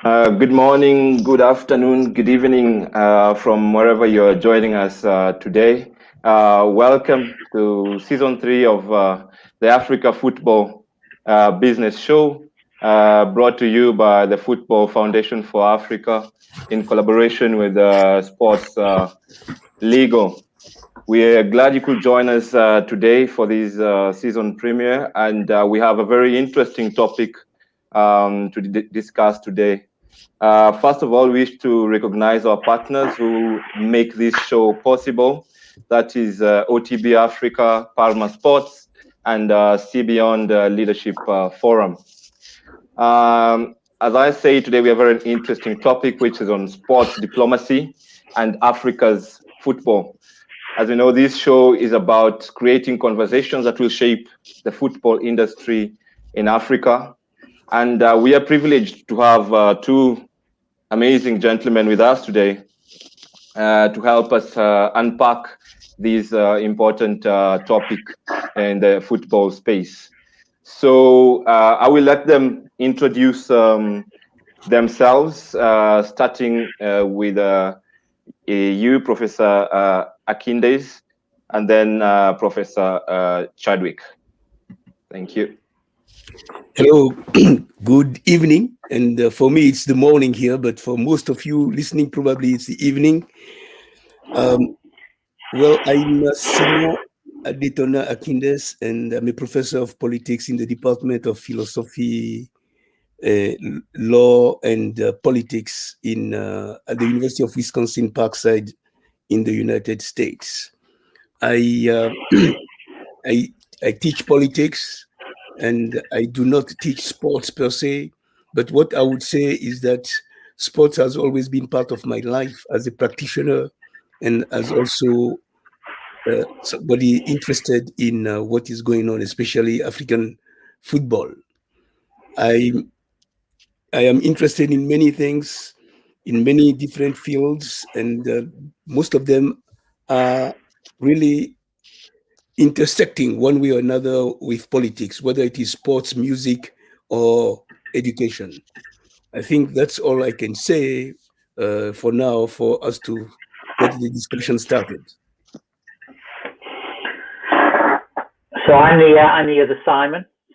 Good morning, good afternoon, good evening from wherever you're joining us today. Welcome to season 3 of the Africa Football Business Show, brought to you by the Football Foundation for Africa in collaboration with Sports Legal. We're glad you could join us today for this season premiere, and we have a very interesting topic to discuss today. First of all, we wish to recognize our partners who make this show possible. That is OTB Africa, Palma Sports, and See Beyond Leadership Forum. As I say, today we have a very interesting topic, which is on sports diplomacy and Africa's football. As you know, this show is about creating conversations that will shape the football industry in Africa. And we are privileged to have two amazing gentlemen with us today to help us unpack this important topic in the football space. So I will let them introduce themselves, starting with you, Professor Akindes, and then Professor Chadwick. Thank you. Hello, good evening. And for me, it's the morning here, but for most of you listening, probably it's the evening. Well, I'm Simon Adetona Akindes, and I'm a professor of politics in the Department of Philosophy, Law, and Politics at the University of Wisconsin-Parkside in the United States. I teach politics, and I do not teach sports per se, but what I would say is that sports has always been part of my life as a practitioner and as also somebody interested in what is going on, especially African football. I am interested in many things, in many different fields, and most of them are really intersecting one way or another with politics, whether it is sports, music, or education. I think that's all I can say for now for us to get the discussion started. So I'm the other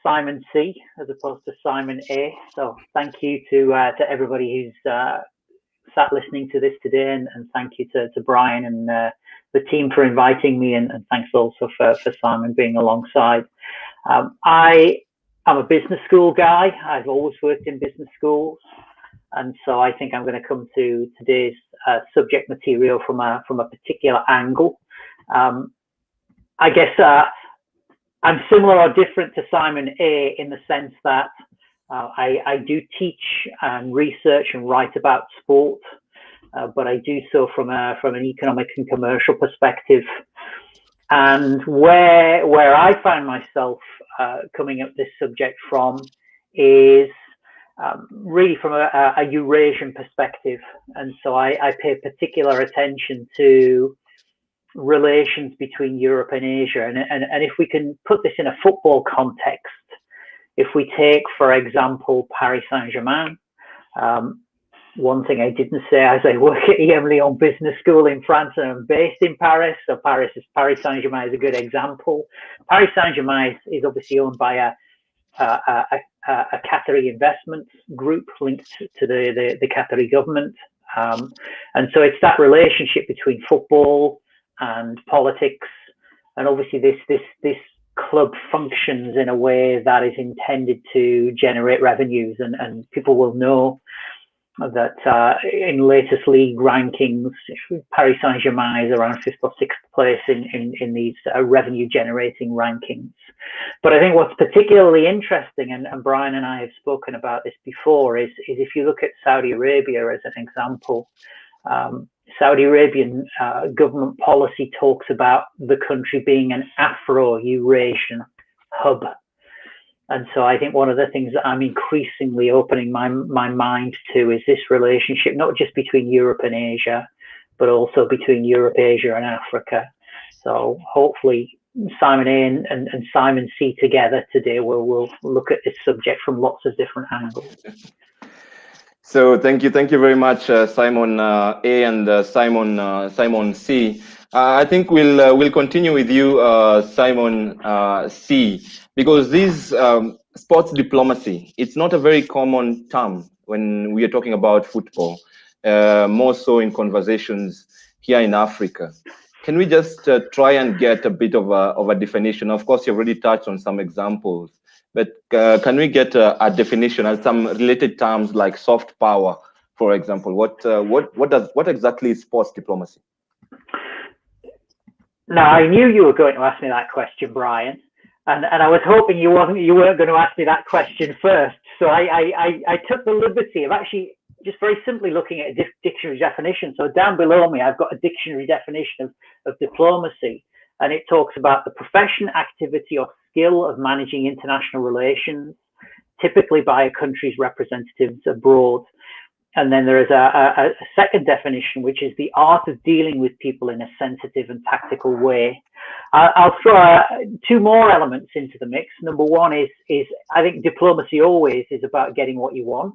Simon C, as opposed to Simon A. So thank you to everybody who's sat listening to this today, and thank you to Brian and the team for inviting me, and thanks also for Simon being alongside. I am a business school guy. I've always worked in business schools, and so I think I'm going to come to today's subject material from a particular angle. I guess I'm similar or different to Simon A in the sense that I do teach and research and write about sport, but I do so from an economic and commercial perspective. And where I find myself coming at this subject from is really from a Eurasian perspective. And so I pay particular attention to relations between Europe and Asia. And if we can put this in a football context, if we take, for example, Paris Saint-Germain, one thing I didn't say as I work at EM Lyon Business School in France, and I'm based in Paris. So Paris Saint-Germain is a good example. Paris Saint-Germain is obviously owned by a Qatari investment group linked to the Qatari government. And so it's that relationship between football and politics, and obviously this club functions in a way that is intended to generate revenues, and people will know that in latest league rankings, Paris Saint-Germain is around 5th or 6th place in these revenue generating rankings. But I think what's particularly interesting, and Brian and I have spoken about this before, is if you look at Saudi Arabia as an example. Saudi Arabian government policy talks about the country being an Afro-Eurasian hub. And so I think one of the things that I'm increasingly opening my mind to is this relationship, not just between Europe and Asia, but also between Europe, Asia, and Africa. So hopefully Simon A and Simon C together today will look at this subject from lots of different angles. So thank you very much, Simon A and Simon C. I think we'll continue with you, Simon C, because this sports diplomacy, it's not a very common term when we are talking about football, more so in conversations here in Africa. Can we just try and get a bit of a definition? Of course, you've already touched on some examples. But can we get a definition and some related terms like soft power, for example? What exactly is sports diplomacy? Now, I knew you were going to ask me that question, Brian, and I was hoping you weren't going to ask me that question first. So I took the liberty of actually just very simply looking at a dictionary definition. So down below me, I've got a dictionary definition of diplomacy. And it talks about the profession, activity, or skill of managing international relations, typically by a country's representatives abroad. And then there is a second definition, which is the art of dealing with people in a sensitive and tactical way. I'll throw two more elements into the mix. Number one is I think diplomacy always is about getting what you want.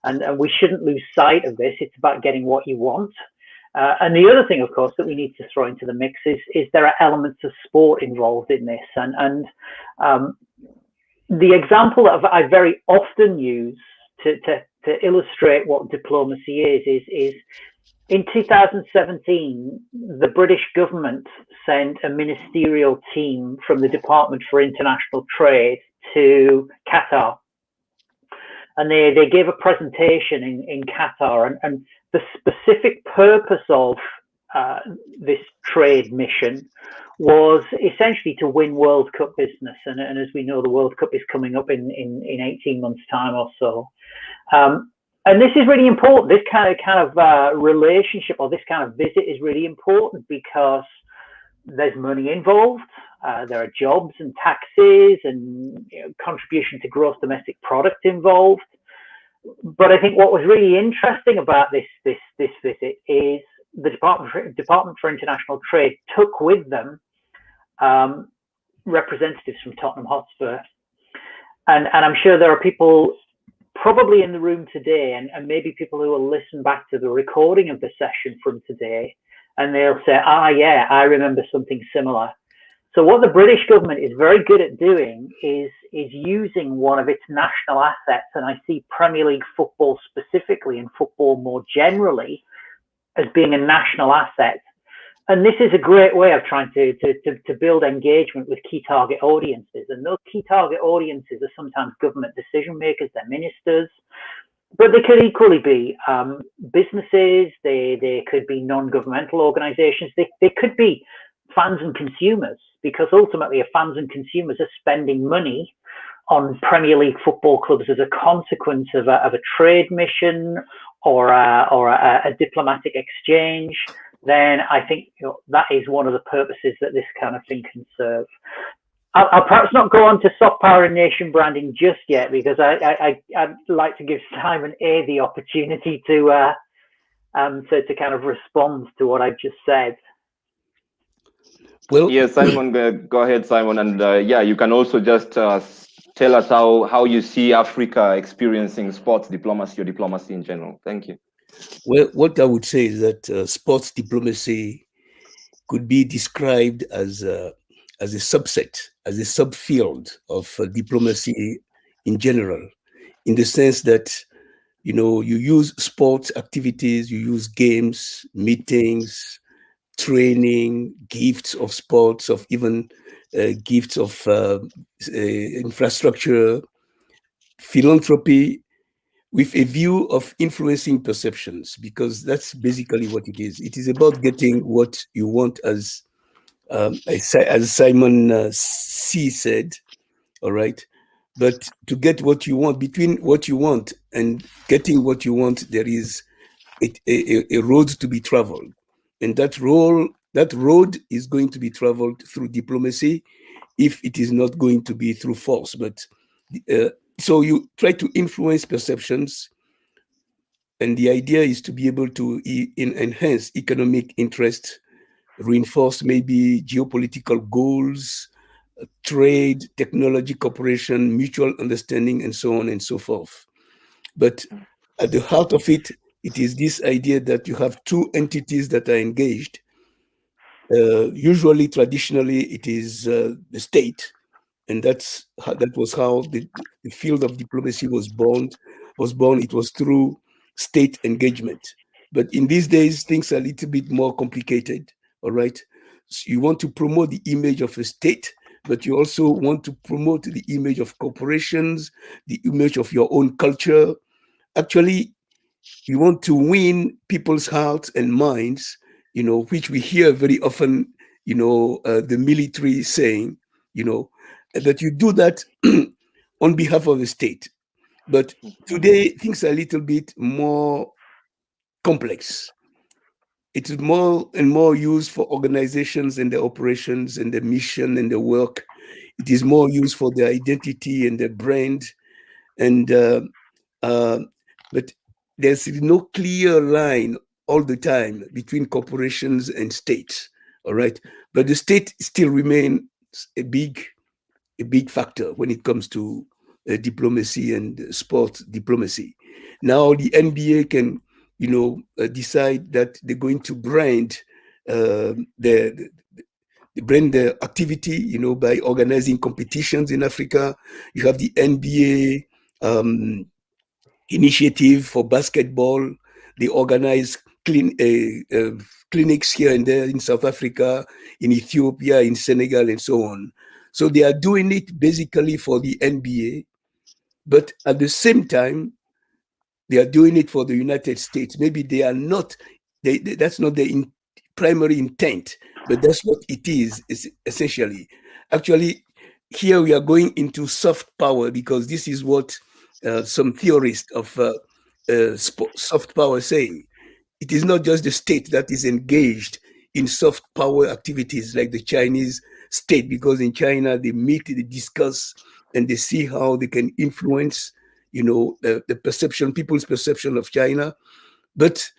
And we shouldn't lose sight of this. It's about getting what you want. And the other thing, of course, that we need to throw into the mix is there are elements of sport involved in this. And the example that I very often use to illustrate what diplomacy is in 2017, the British government sent a ministerial team from the Department for International Trade to Qatar. And they gave a presentation in Qatar, and the specific purpose of this trade mission was essentially to win World Cup business. And as we know, the World Cup is coming up in 18 months' time or so. And this is really important. This kind of relationship or this kind of visit is really important because there's money involved. There are jobs and taxes and contribution to gross domestic product involved. But I think what was really interesting about this visit is the Department for International Trade took with them representatives from Tottenham Hotspur, and I'm sure there are people probably in the room today, and maybe people who will listen back to the recording of the session from today, and they'll say, yeah, I remember something similar. So what the British government is very good at doing is using one of its national assets, and I see Premier League football specifically and football more generally as being a national asset. And this is a great way of trying to build engagement with key target audiences. And those key target audiences are sometimes government decision makers, they're ministers, but they could equally be businesses, they could be non-governmental organizations, they could be fans and consumers, because ultimately if fans and consumers are spending money on Premier League football clubs as a consequence of a trade mission or a diplomatic exchange, then I think that is one of the purposes that this kind of thing can serve. I'll perhaps not go on to soft power and nation branding just yet, because I'd like to give Simon A the opportunity to kind of respond to what I've just said. Well, yes, Simon, go ahead, Simon, and yeah, you can also just tell us how you see Africa experiencing sports diplomacy or diplomacy in general. Thank you. Well, what I would say is that sports diplomacy could be described as a subset, as a subfield of diplomacy in general, in the sense that, you use sports activities, you use games, meetings, training, gifts of sports, of even gifts of infrastructure, philanthropy, with a view of influencing perceptions, because that's basically what it is. It is about getting what you want, as Simon C said, all right? But to get what you want, between what you want and getting what you want, there is a road to be traveled. And that road is going to be traveled through diplomacy, if it is not going to be through force. But so you try to influence perceptions, and the idea is to be able to enhance economic interest, reinforce maybe geopolitical goals, trade, technology cooperation, mutual understanding, and so on and so forth. But at the heart of it, it is this idea that you have two entities that are engaged. Usually, traditionally, it is the state, and that was how the field of diplomacy was born. It was through state engagement. But in these days, things are a little bit more complicated. All right, so you want to promote the image of a state, but you also want to promote the image of corporations, the image of your own culture. Actually, you want to win people's hearts and minds, which we hear very often, the military saying, that you do that on behalf of the state. But today, things are a little bit more complex. It is more and more used for organizations and their operations and their mission and their work. It is more used for their identity and their brand. And but there's no clear line all the time between corporations and states. All right, but the state still remains a big factor when it comes to diplomacy and sports diplomacy. Now the NBA can, decide that they're going to brand their activity, by organizing competitions in Africa. You have the NBA initiative for basketball. They organize clinics here and there in South Africa, in Ethiopia, in Senegal, and so on. So they are doing it basically for the NBA, but at the same time, they are doing it for the United States. Maybe they are not, that's not their primary intent, but that's what it is essentially. Actually, here we are going into soft power, because this is what some theorists of soft power saying. It is not just the state that is engaged in soft power activities like the Chinese state, because in China they meet, they discuss, and they see how they can influence, the perception, people's perception of China. But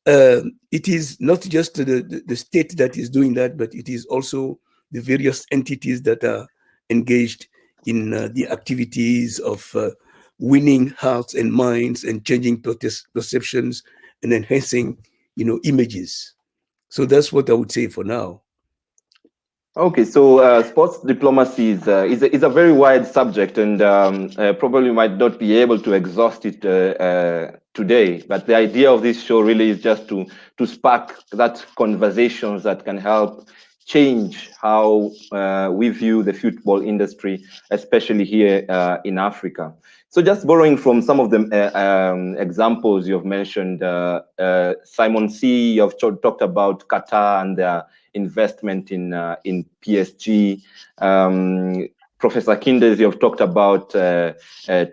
it is not just the state that is doing that, but it is also the various entities that are engaged in the activities of winning hearts and minds and changing perceptions and enhancing, images. So that's what I would say for now. Okay, so sports diplomacy is a very wide subject, and probably might not be able to exhaust it today. But the idea of this show really is just to spark that conversations that can help change how we view the football industry, especially here in Africa. So, just borrowing from some of the examples you've mentioned, Simon C, you've talked about Qatar and their investment in PSG. Professor Akindes, you've talked about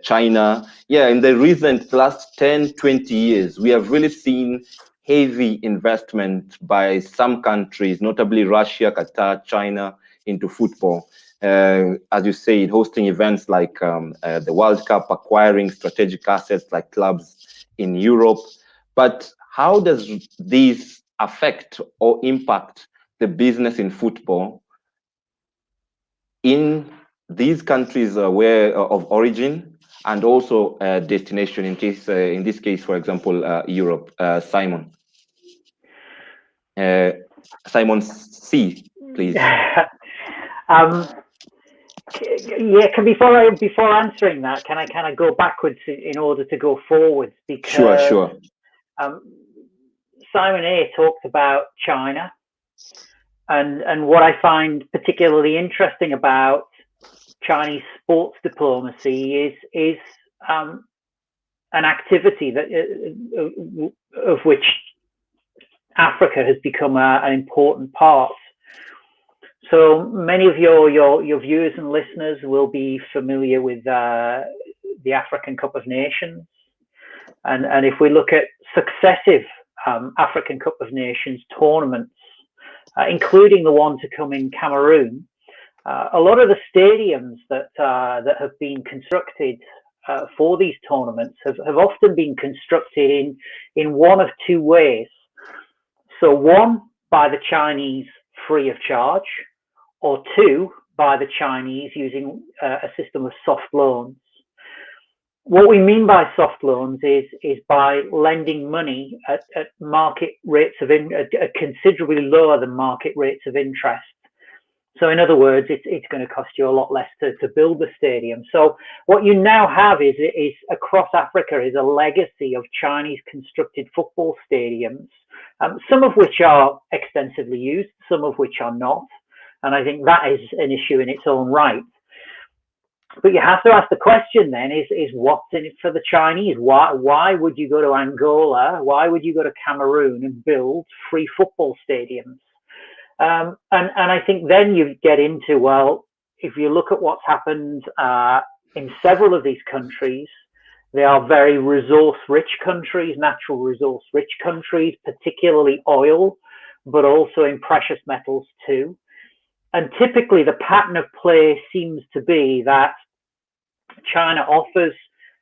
China. Yeah, in the recent last 10, 20 years, we have really seen heavy investment by some countries, notably Russia, Qatar, China, into football. As you say, hosting events like the World Cup, acquiring strategic assets like clubs in Europe. But how does this affect or impact the business in football in these countries where of origin and also destination, in this case, for example, Europe? Simon C, please. Yeah. Before answering that, can I go backwards in order to go forwards? Because Sure. Simon A talked about China, and what I find particularly interesting about Chinese sports diplomacy is an activity that of which Africa has become an important part. So many of your viewers and listeners will be familiar with the African Cup of Nations, and if we look at successive African Cup of Nations tournaments, including the one to come in Cameroon, a lot of the stadiums that have been constructed for these tournaments have often been constructed in one of two ways. So one, by the Chinese free of charge, or two, by the Chinese using a system of soft loans. What we mean by soft loans is by lending money at market rates considerably lower than market rates of interest. So in other words, it's going to cost you a lot less to build the stadium. So what you now have is across Africa is a legacy of Chinese constructed football stadiums, some of which are extensively used, some of which are not. And I think that is an issue in its own right. But you have to ask the question then is what's in it for the Chinese? Why would you go to Angola? Why would you go to Cameroon and build free football stadiums? And I think then you get into, well, if you look at what's happened in several of these countries, they are very resource-rich countries, natural resource-rich countries, particularly oil, but also in precious metals too. And typically the pattern of play seems to be that China offers,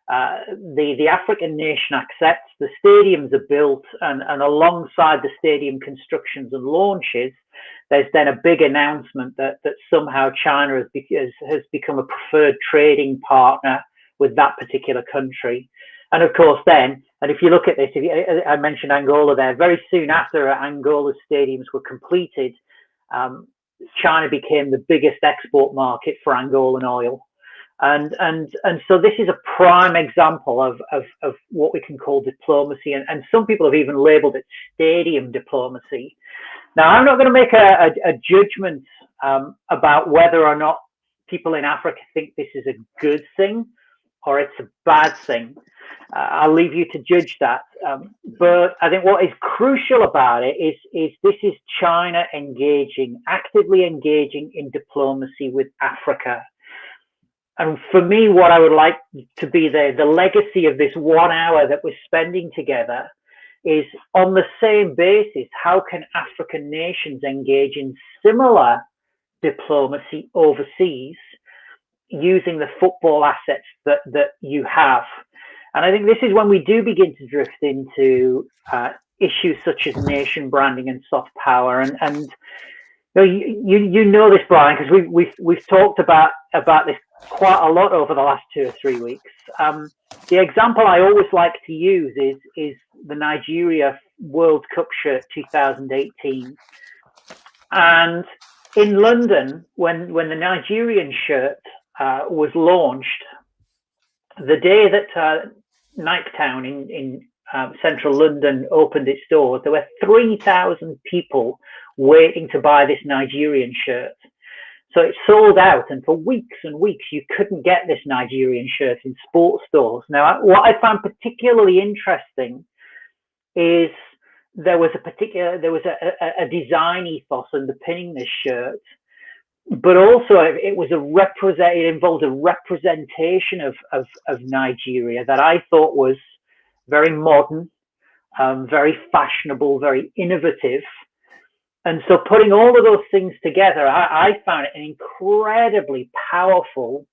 the African nation accepts, the stadiums are built, and alongside the stadium constructions and launches, there's then a big announcement that somehow China has become a preferred trading partner with that particular country. And of course then, and if you look at this, I mentioned Angola there, very soon after Angola's stadiums were completed, China became the biggest export market for Angolan oil. And so this is a prime example of what we can call diplomacy, and some people have even labeled it stadium diplomacy. Now, I'm not going to make a judgment about whether or not people in Africa think this is a good thing or it's a bad thing. I'll leave you to judge that. But I think what is crucial about it is this is China actively engaging in diplomacy with Africa. And for me, what I would like to be the legacy of this 1 hour that we're spending together is on the same basis, how can African nations engage in similar diplomacy overseas using the football assets that you have? And I think this is when we do begin to drift into issues such as nation branding and soft power. And you know this, Brian, because we've talked about this quite a lot over the last 2 or 3 weeks. The example I always like to use is the Nigeria World Cup shirt 2018. And in London, when the Nigerian shirt was launched, the day that Nike Town in central London opened its doors, there were 3,000 people waiting to buy this Nigerian shirt. So it sold out, and for weeks and weeks you couldn't get this Nigerian shirt in sports stores. Now, what I found particularly interesting is there was a design ethos underpinning this shirt, but also it involved a representation of Nigeria that I thought was very modern, very fashionable, very innovative. And so putting all of those things together, I found it an incredibly powerful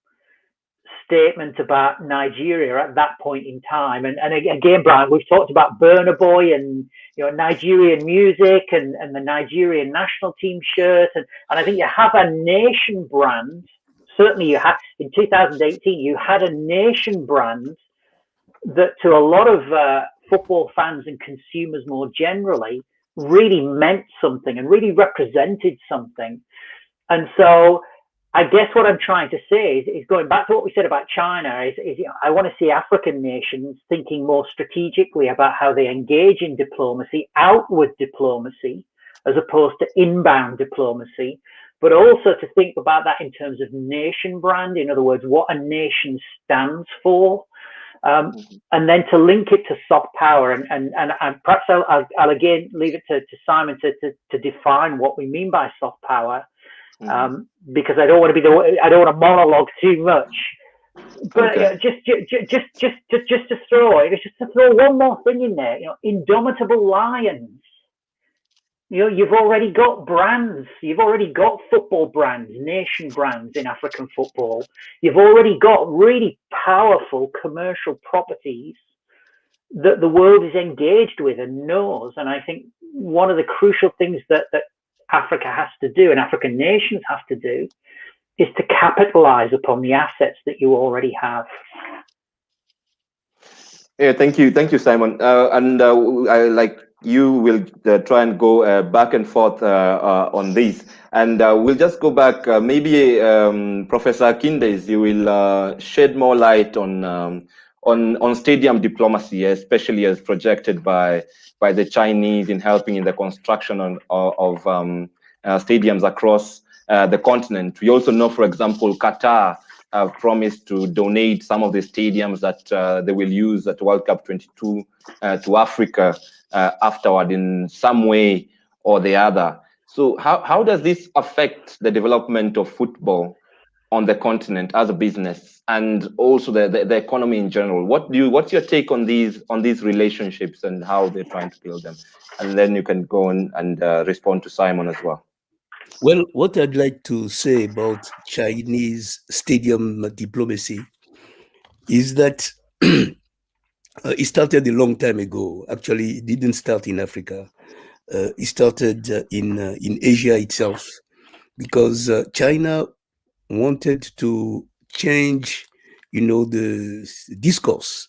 statement about Nigeria at that point in time. And again, Brian, we've talked about Burna Boy and Nigerian music and the Nigerian national team shirt. And I think you have a nation brand. Certainly you had, in 2018, you had a nation brand that to a lot of football fans and consumers more generally really meant something and really represented something. And so I guess what I'm trying to say is going back to what we said about China is I want to see African nations thinking more strategically about how they engage in diplomacy, outward diplomacy, as opposed to inbound diplomacy, but also to think about that in terms of nation brand. In other words, what a nation stands for. And then to link it to soft power, and perhaps I'll again leave it to Simon to define what we mean by soft power, because I don't want to monologue too much. But Okay. just to throw one more thing in there, indomitable lions. You've already got brands. You've already got football brands, nation brands in African football. You've already got really powerful commercial properties that the world is engaged with and knows. And I think one of the crucial things that Africa has to do and African nations have to do is to capitalize upon the assets that you already have. Yeah, thank you, Simon. I like you will try and go back and forth on this, and we'll just go back. Maybe Professor Akindes, you will shed more light on stadium diplomacy, especially as projected by the Chinese in helping in the construction of stadiums across the continent. We also know, for example, Qatar have promised to donate some of the stadiums that they will use at World Cup 22 to Africa afterward in some way or the other. So how does this affect the development of football on the continent as a business and also the economy in general? What's your take on these relationships and how they're trying to build them? And then you can go on and respond to Simon as well. Well, what I'd like to say about Chinese stadium diplomacy is that it started a long time ago. Actually, it didn't start in Africa. It started in Asia itself, because China wanted to change, the discourse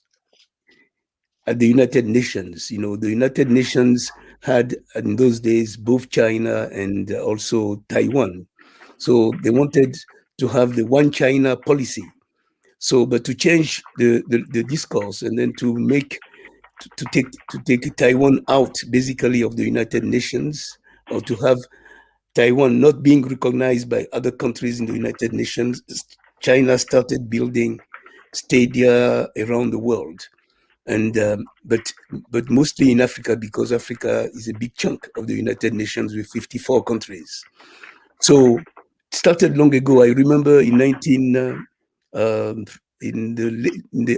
at the United Nations. The United Nations had in those days both China and also Taiwan. So they wanted to have the one China policy. So, but to change the discourse and then to take Taiwan out basically of the United Nations, or to have Taiwan not being recognized by other countries in the United Nations, China started building stadia around the world. And but mostly in Africa, because Africa is a big chunk of the United Nations with 54 countries. So it started long ago. I remember in the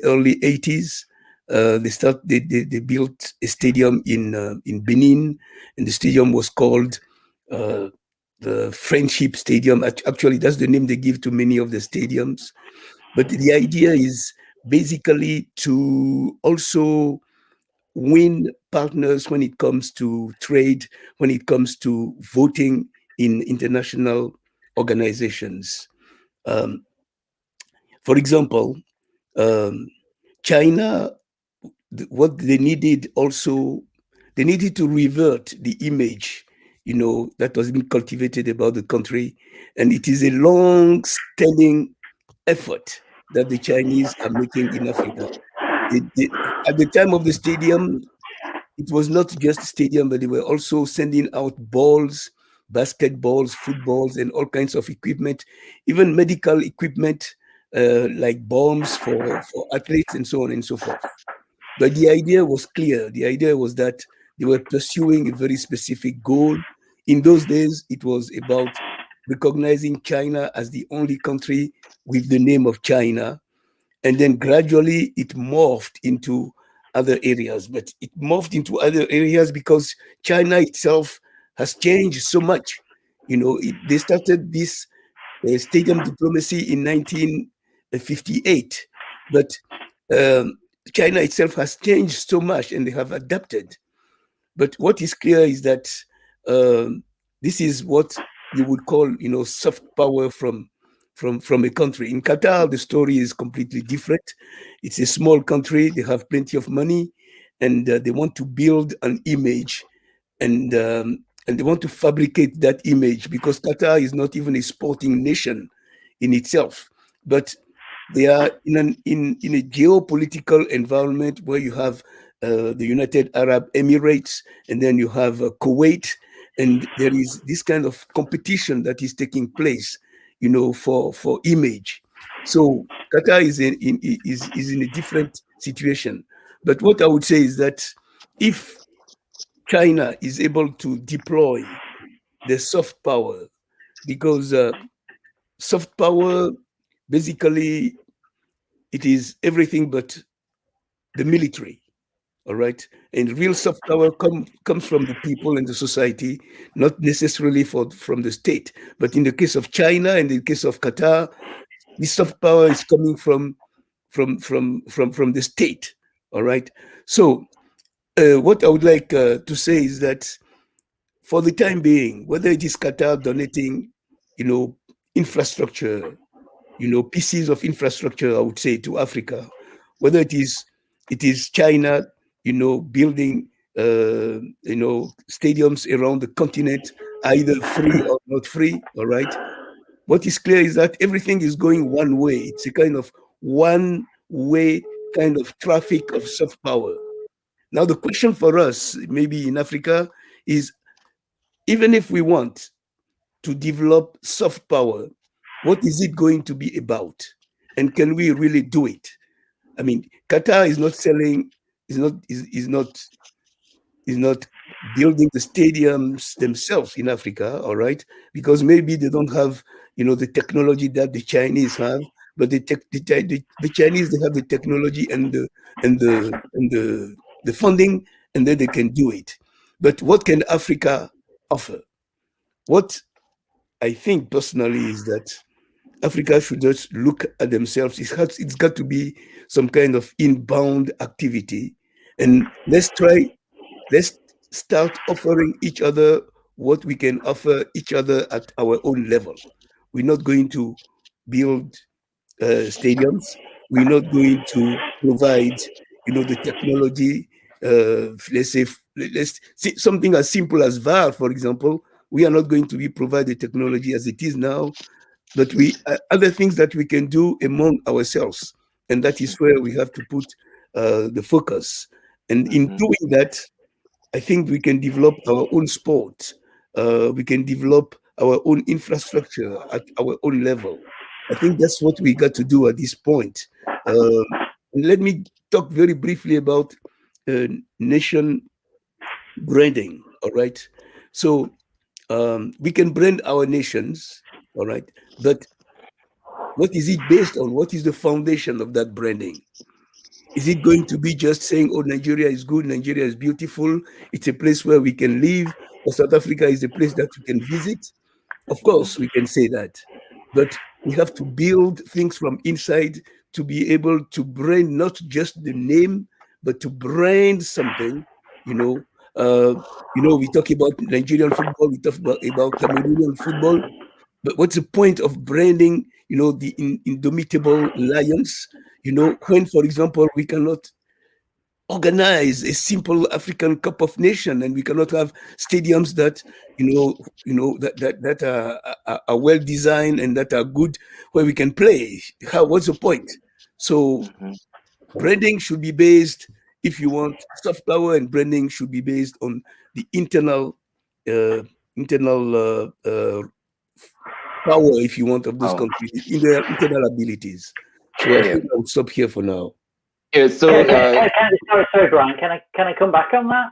early 80s, they built a stadium in Benin, and the stadium was called the Friendship Stadium. Actually, that's the name they give to many of the stadiums. But the idea is basically to also win partners when it comes to trade, when it comes to voting in international organizations. For example, China, what they needed also, they needed to revert the image that has been cultivated about the country. And it is a long-standing effort that the Chinese are making in Africa. At the time of the stadium, it was not just stadium, but they were also sending out balls, basketballs, footballs, and all kinds of equipment, even medical equipment like bombs for athletes and so on and so forth. But the idea was clear. The idea was that they were pursuing a very specific goal. In those days, it was about recognizing China as the only country with the name of China. And then gradually it morphed into other areas. But it morphed into other areas because China itself has changed so much. They started this stadium diplomacy in 1958, but China itself has changed so much and they have adapted. But what is clear is that this is what you would call, soft power from a country. In Qatar, the story is completely different. It's a small country. They have plenty of money, and they want to build an image, and they want to fabricate that image because Qatar is not even a sporting nation in itself, but they are in a geopolitical environment where you have the United Arab Emirates, and then you have Kuwait, and there is this kind of competition that is taking place, for image. So Qatar is in a different situation. But what I would say is that if China is able to deploy the soft power, because soft power basically it is everything but the military. All right. And real soft power comes from the people and the society, not necessarily from the state. But in the case of China and in the case of Qatar, this soft power is coming from the state. All right. So what I would like to say is that for the time being, whether it is Qatar donating, infrastructure, pieces of infrastructure, I would say, to Africa, whether it is China, building, stadiums around the continent, either free or not free. All right. What is clear is that everything is going one way. It's a kind of one-way kind of traffic of soft power. Now, the question for us, maybe in Africa, is even if we want to develop soft power, what is it going to be about? And can we really do it? I mean, Qatar is not selling, is not building the stadiums themselves in Africa, all right? Because maybe they don't have, the technology that the Chinese have, but the Chinese, they have the technology and the funding, and then they can do it. But what can Africa offer? What I think personally is that Africa should just look at themselves. It's got to be some kind of inbound activity. And let's start offering each other what we can offer each other at our own level. We're not going to build stadiums. We're not going to provide, the technology. Let's see something as simple as VAR, for example. We are not going to be provide the technology as it is now, but we other things that we can do among ourselves, and that is where we have to put the focus. And in doing that, I think we can develop our own sport. We can develop our own infrastructure at our own level. I think that's what we got to do at this point. And let me talk very briefly about nation branding. All right. So we can brand our nations. All right. But what is it based on? What is the foundation of that branding? Is it going to be just saying, oh, Nigeria is good, Nigeria is beautiful, it's a place where we can live, or South Africa is a place that we can visit? Of course, we can say that. But we have to build things from inside to be able to brand not just the name, but to brand something. We talk about Nigerian football, we talk about Cameroonian football, but what's the point of branding, the indomitable lions? When, for example, we cannot organize a simple African Cup of Nations, and we cannot have stadiums that are well designed and that are good where we can play. What's the point? So branding should be based, if you want soft power, and branding should be based on the internal power, if you want, of those countries, in their internal abilities. So I think I'll stop here for now. Yeah, so sorry, Brian. Can I come back on that?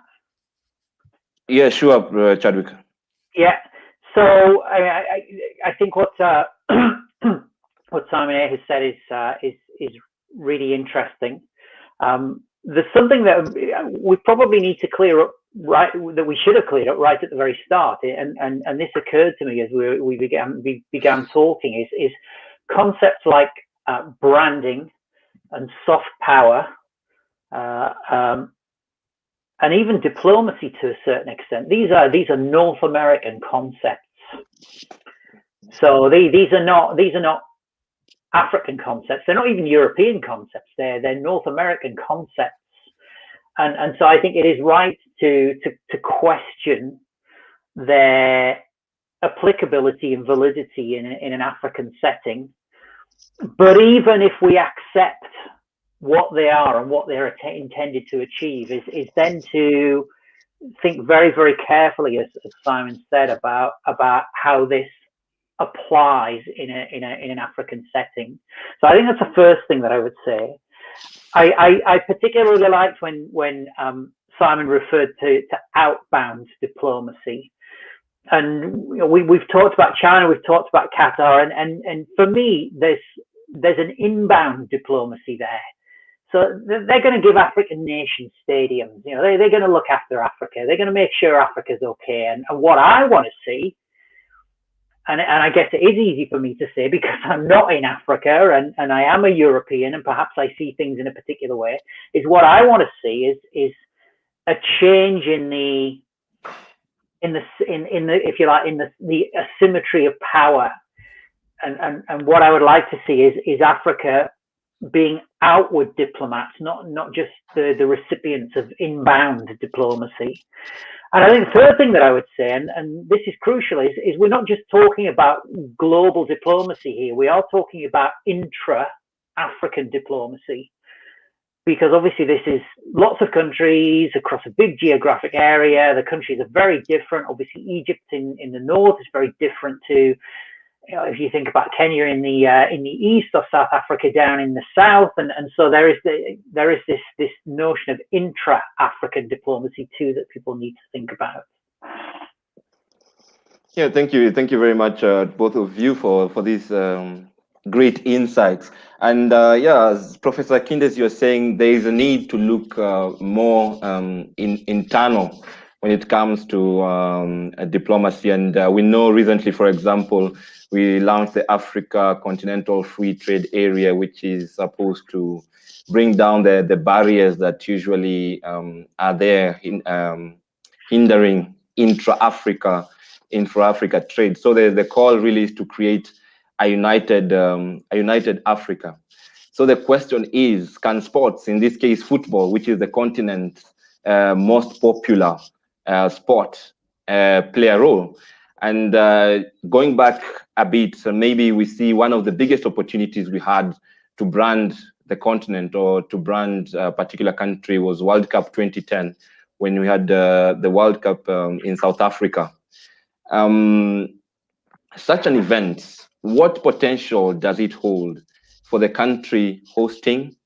Yeah, sure, Chadwick. Yeah. So I think what what Simon A has said is really interesting. There's something that we probably need to clear up, right? That we should have cleared up right at the very start, and this occurred to me as we began talking. Is concepts like branding and soft power, and even diplomacy to a certain extent. These are North American concepts. So these are not African concepts. They're not even European concepts. They're North American concepts. And so I think it is right to question their applicability and validity in an African setting. But even if we accept what they are and what they're intended to achieve, is then to think very, very carefully, as Simon said, about how this applies in an African setting. So I think that's the first thing that I would say. I particularly liked when Simon referred to outbound diplomacy, and we've talked about China, we've talked about Qatar, and for me there's an inbound diplomacy there. So they're going to give African nations stadiums. They're going to look after Africa. They're going to make sure Africa's okay. And what I want to see, and I guess it is easy for me to say because I'm not in Africa and I am a European and perhaps I see things in a particular way, is what I want to see is a change in the if you like, in the asymmetry of power. And what I would like to see is Africa being outward diplomats, not just the recipients of inbound diplomacy. And I think the third thing that I would say, and this is crucial, is we're not just talking about global diplomacy here. We are talking about intra-African diplomacy, because obviously this is lots of countries across a big geographic area. The countries are very different. Obviously, Egypt in the north is very different to, if you think about Kenya in the east, or South Africa down in the south, and so there is this notion of intra-African diplomacy too that people need to think about. Yeah, thank you very much, both of you, for these great insights. And as Professor Akindes, you're saying there is a need to look more internal when it comes to diplomacy. And we know recently, for example, we launched the Africa Continental Free Trade Area, which is supposed to bring down the barriers that usually are there hindering intra-Africa trade. So the call really is to create a united Africa. So the question is, can sports, in this case football, which is the continent's most popular sport, play a role? And going back a bit, so maybe we see one of the biggest opportunities we had to brand the continent or to brand a particular country was World Cup 2010, when we had the World Cup in South Africa. Such an event, what potential does it hold for the country hosting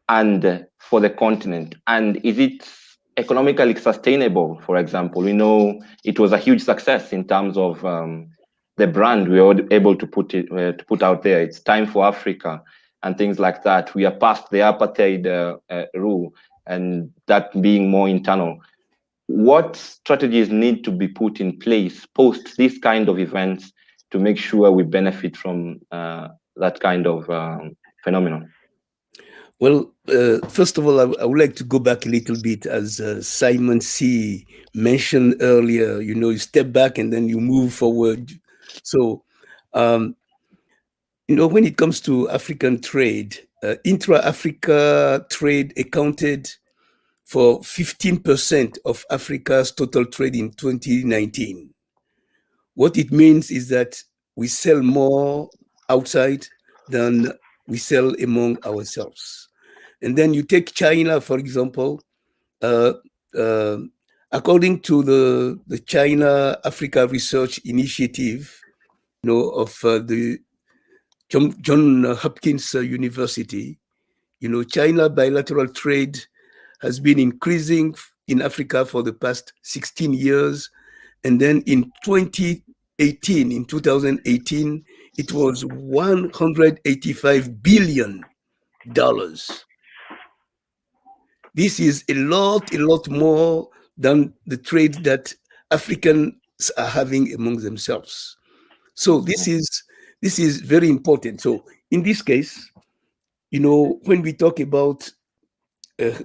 and for the continent? And is it economically sustainable? For example, we know it was a huge success in terms of the brand we were able to put out there. It's time for Africa and things like that. We are past the apartheid rule, and that being more internal. What strategies need to be put in place post this kind of events to make sure we benefit from that kind of phenomenon? Well, first of all, I would like to go back a little bit, as Simon C. mentioned earlier. You step back and then you move forward. So, when it comes to African trade, intra-Africa trade accounted for 15% of Africa's total trade in 2019. What it means is that we sell more outside than we sell among ourselves. And then you take China, for example. Uh, uh, According to the China Africa Research Initiative, of the John Hopkins University, China bilateral trade has been increasing in Africa for the past 16 years. And then in 2018, it was $185 billion. This is a lot more than the trade that Africans are having among themselves. So this is very important. So in this case, when we talk about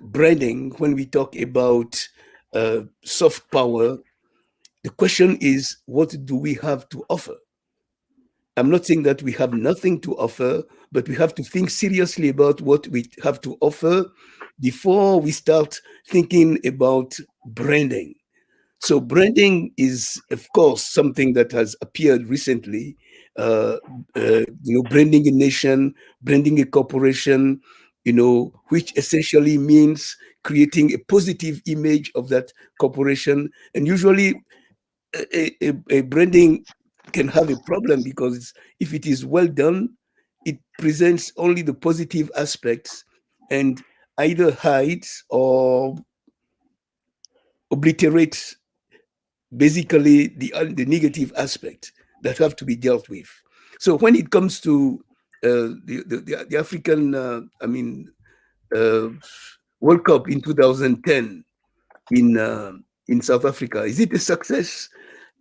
branding, when we talk about soft power, the question is, what do we have to offer? I'm not saying that we have nothing to offer, but we have to think seriously about what we have to offer before we start thinking about branding. So branding is, of course, something that has appeared recently. Branding a nation, branding a corporation, which essentially means creating a positive image of that corporation. And usually a branding can have a problem because if it is well done, it presents only the positive aspects and either hides or obliterates basically the negative aspect that have to be dealt with. So when it comes to the African, World Cup in 2010 in South Africa, is it a success?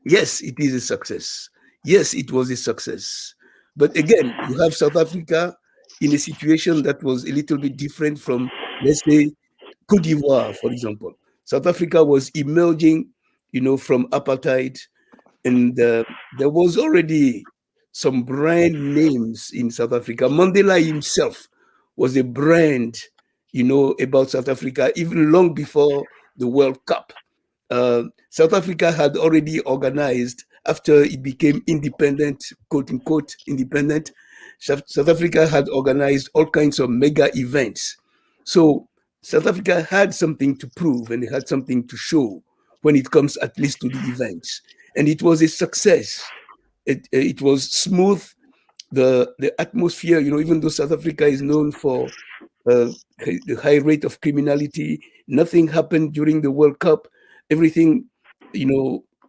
Yes, it is a success. Yes, it was a success. But again, you have South Africa in a situation that was a little bit different from, let's say, Cote d'Ivoire, for example. South Africa was emerging, from apartheid, and there was already some brand names in South Africa. Mandela himself was a brand, about South Africa, even long before the World Cup. South Africa had already organized, after it became independent, quote unquote, independent, South Africa had organized all kinds of mega events. So South Africa had something to prove and it had something to show when it comes at least to the events. And it was a success. It was smooth. The atmosphere, even though South Africa is known for the high rate of criminality, nothing happened during the World Cup. Everything,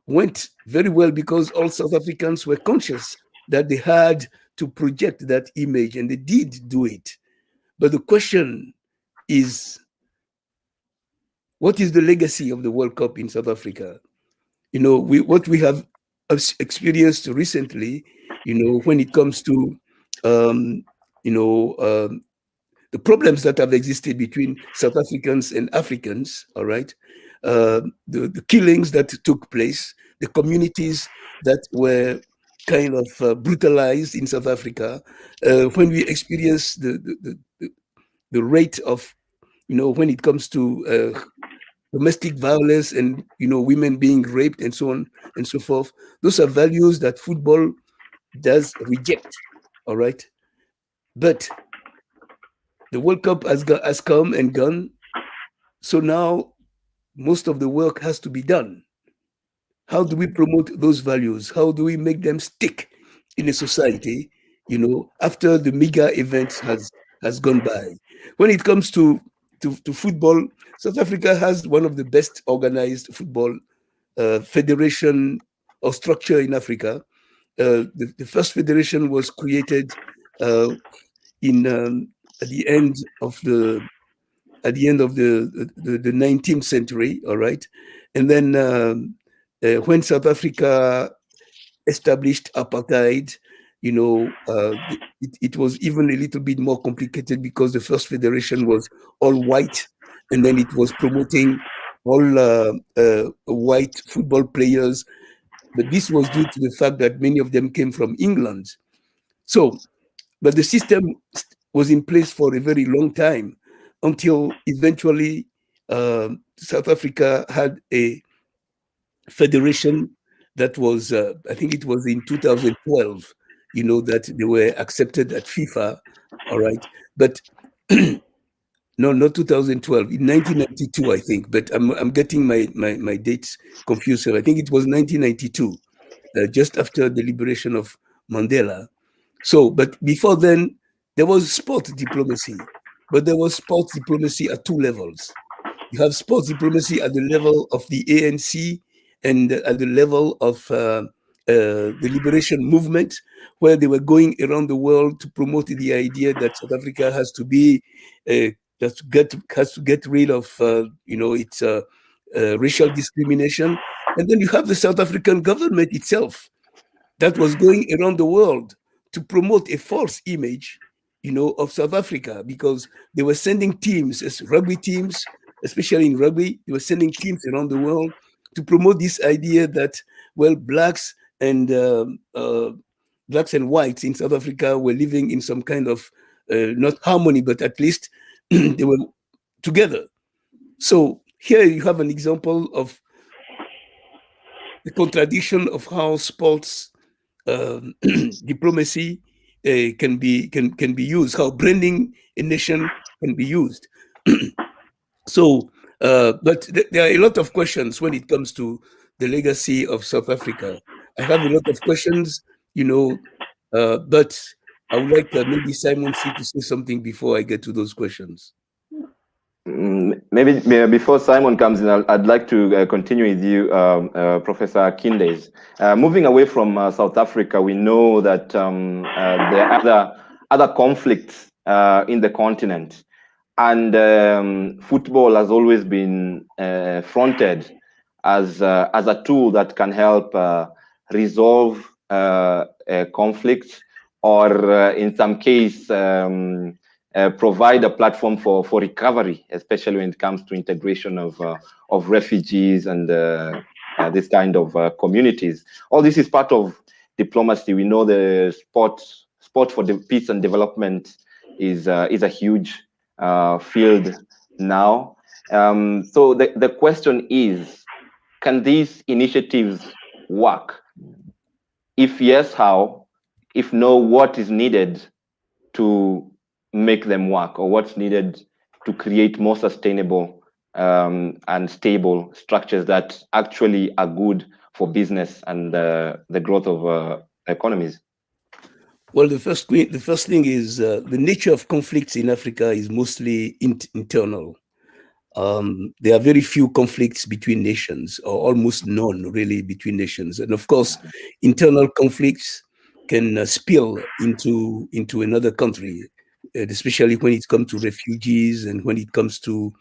went very well because all South Africans were conscious that they had to project that image, and they did do it. But the question is, what is the legacy of the World Cup in South Africa? What we have experienced recently, when it comes to, the problems that have existed between South Africans and Africans, all right? The killings that took place, the communities that were kind of brutalized in South Africa, when we experience the rate of, when it comes to domestic violence and, women being raped and so on and so forth, those are values that football does reject, all right? But the World Cup has come and gone. So now most of the work has to be done. How do we promote those values? How do we make them stick in a society, after the mega events has gone by? When it comes to football, South Africa has one of the best organized football federation or structure in Africa. The first federation was created at the end of the 19th century, all right? And then when South Africa established apartheid, it was even a little bit more complicated because the first federation was all white, and then it was promoting all white football players. But this was due to the fact that many of them came from England. So, but the system was in place for a very long time until eventually South Africa had a federation that was, I think it was in 2012, that they were accepted at FIFA. All right. But no, not 2012, in 1992, I think. But I'm getting my dates confused. So I think it was 1992, just after the liberation of Mandela. So, but before then, there was sports diplomacy, but there was sports diplomacy at two levels. You have sports diplomacy at the level of the ANC and at the level of the liberation movement, where they were going around the world to promote the idea that South Africa has to be has to get rid of its racial discrimination. And then you have the South African government itself that was going around the world to promote a false image, of South Africa, because they were sending teams, as rugby teams, especially in rugby, they were sending teams around the world to promote this idea that, well, blacks and whites in South Africa were living in some kind of not harmony, but at least they were together. So here you have an example of the contradiction of how sports diplomacy can be used, how branding a nation can be used. So, but there are a lot of questions when it comes to the legacy of South Africa. I have a lot of questions, but I would like maybe Simon C to say something before I get to those questions. Maybe before Simon comes in, I'd like to continue with you, Professor Akindes. Moving away from South Africa, we know that there are other conflicts in the continent, and football has always been fronted as a tool that can help resolve conflicts, or in some case provide a platform for recovery, especially when it comes to integration of refugees and this kind of communities. All this is part of diplomacy. We know the sport for the peace and development is a huge field now. So the question is, can these initiatives work? If yes, how? If no, what is needed to make them work, or what's needed to create more sustainable and stable structures that actually are good for business and the growth of economies? Well, the first thing is the nature of conflicts in Africa is mostly internal. There are very few conflicts between nations, or almost none really between nations. And of course, internal conflicts can spill into another country, especially when it comes to refugees and when it comes to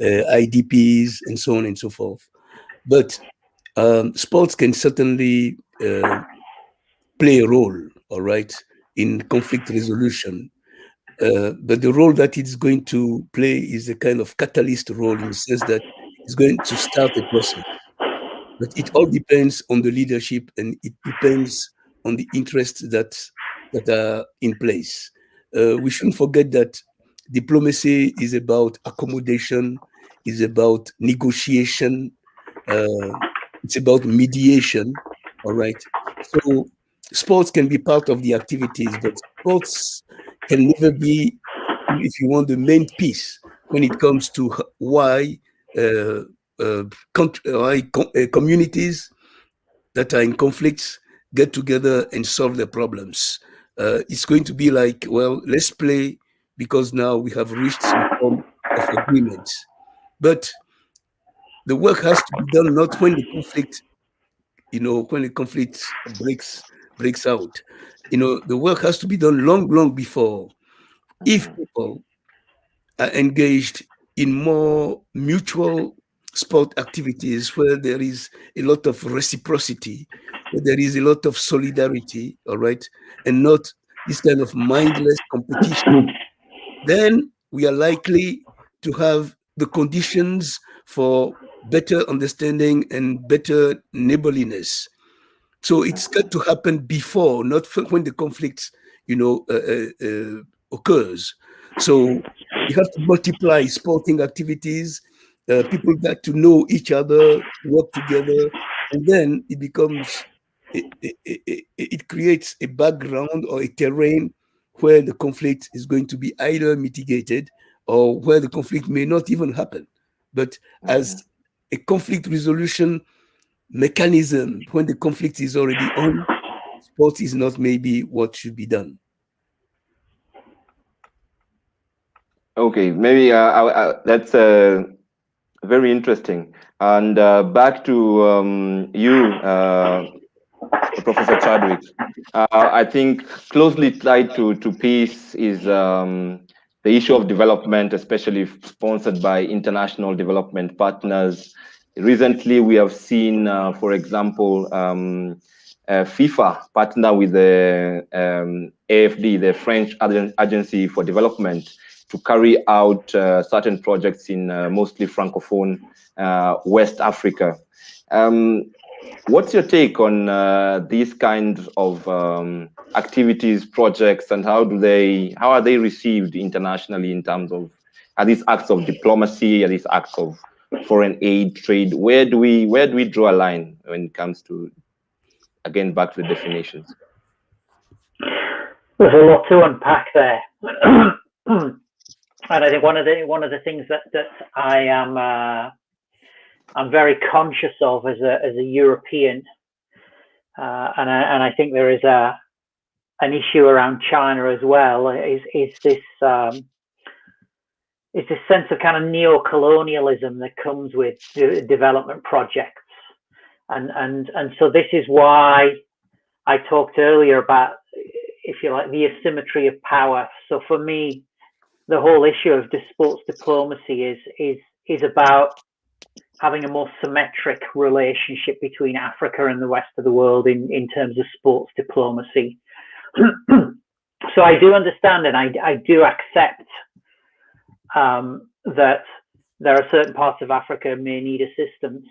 IDPs and so on and so forth. But sports can certainly play a role, all right, in conflict resolution. But the role that it's going to play is a kind of catalyst role, in the sense that it's going to start a process. But it all depends on the leadership, and it depends on the interests that are in place. We shouldn't forget that diplomacy is about accommodation, is about negotiation, it's about mediation. All right. So sports can be part of the activities, but sports can never be, if you want, the main piece when it comes to why communities that are in conflicts get together and solve their problems. It's going to be like, well, let's play because now we have reached some form of agreement. But the work has to be done not when the conflict, when the conflict breaks out. The work has to be done long before. If people are engaged in more mutual sport activities where there is a lot of reciprocity, where there is a lot of solidarity, all right, and not this kind of mindless competition, then we are likely to have the conditions for better understanding and better neighborliness. So it's got to happen before, not when the conflicts, occurs. So you have to multiply sporting activities. People get to know each other, work together, and then it becomes, it creates a background or a terrain where the conflict is going to be either mitigated or where the conflict may not even happen. But as a conflict resolution mechanism, when the conflict is already on, sport is not maybe what should be done. Okay, maybe that's very interesting. And back to you, Professor Chadwick. I think closely tied to peace is the issue of development, especially sponsored by international development partners. Recently, we have seen, for example, FIFA partner with the AFD, the French Agency for Development, to carry out certain projects in mostly Francophone West Africa. What's your take on these kinds of activities, projects, and how are they received internationally in terms of, are these acts of diplomacy, are these acts of foreign aid, trade? Where do we draw a line when it comes to, again, back to the definitions? There's a lot to unpack there. And I think one of the things that I am I'm very conscious of as a European, and I think there is an issue around China as well. Is this sense of kind of neo-colonialism that comes with development projects, and so this is why I talked earlier about, if you like, the asymmetry of power. So for me, the whole issue of sports diplomacy is about having a more symmetric relationship between Africa and the rest of the world in terms of sports diplomacy. So I do understand, and I do accept that there are certain parts of Africa may need assistance.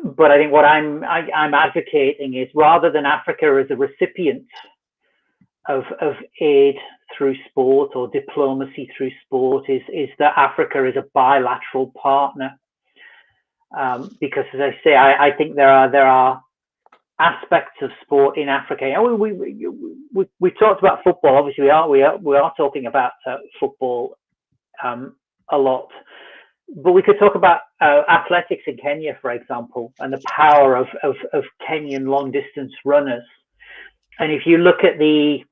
But I think what I'm advocating is, rather than Africa as a recipient of aid through sport or diplomacy through sport, is that Africa is a bilateral partner. Because, as I say, I think there are aspects of sport in Africa. And we talked about football. Obviously, we are talking about football a lot. But we could talk about athletics in Kenya, for example, and the power of Kenyan long distance runners. And if you look at the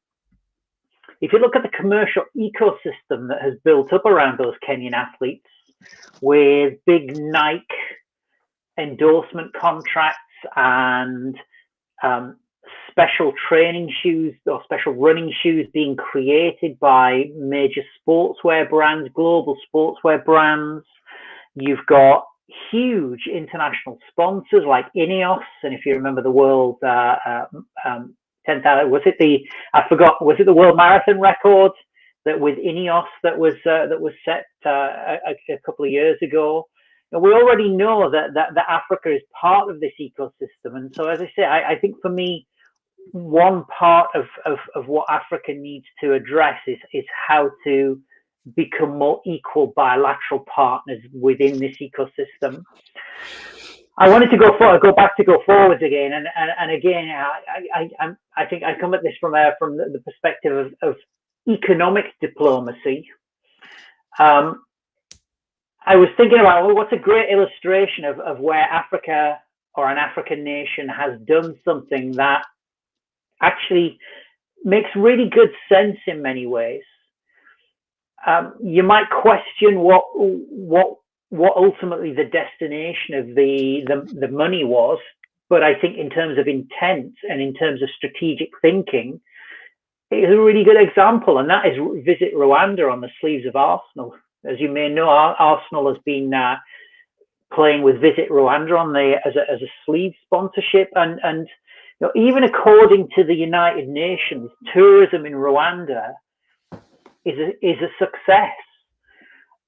commercial ecosystem that has built up around those Kenyan athletes, with big Nike endorsement contracts and special training shoes or special running shoes being created by major sportswear brands, global sportswear brands. You've got huge international sponsors like Ineos, and if you remember the world 10,000, was it the world marathon record that with Ineos that was set a couple of years ago? And we already know that Africa is part of this ecosystem, and so, as I say, I think for me, one part of what Africa needs to address is how to become more equal bilateral partners within this ecosystem. I wanted to go forwards again, and again, I think I come at this from the perspective of economic diplomacy. I was thinking about, well, what's a great illustration of where Africa or an African nation has done something that actually makes really good sense in many ways. You might question what ultimately the destination of the money was, but I think in terms of intent and in terms of strategic thinking, it is a really good example, and that is Visit Rwanda on the sleeves of Arsenal. As you may know, Arsenal has been playing with Visit Rwanda as a sleeve sponsorship, and you know, even according to the United Nations, tourism in Rwanda is a success.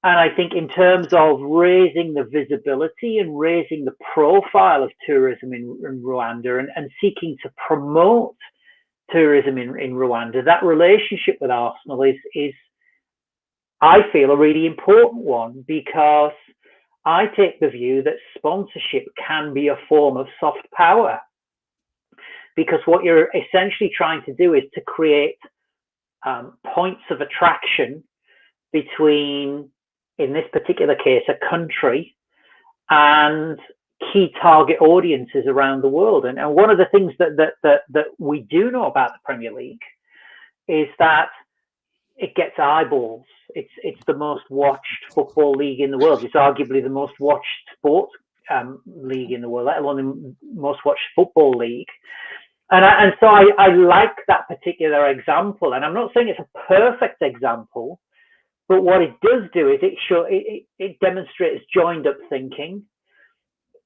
And I think in terms of raising the visibility and raising the profile of tourism in Rwanda and seeking to promote tourism in Rwanda, that relationship with Arsenal is, I feel, a really important one, because I take the view that sponsorship can be a form of soft power, because what you're essentially trying to do is to create points of attraction between, in this particular case, a country and key target audiences around the world. And one of the things that we do know about the Premier League is that it gets eyeballs. It's the most watched football league in the world. It's arguably the most watched sports league in the world, let alone the most watched football league. And so I like that particular example. And I'm not saying it's a perfect example, but what it does do is it demonstrates joined up thinking.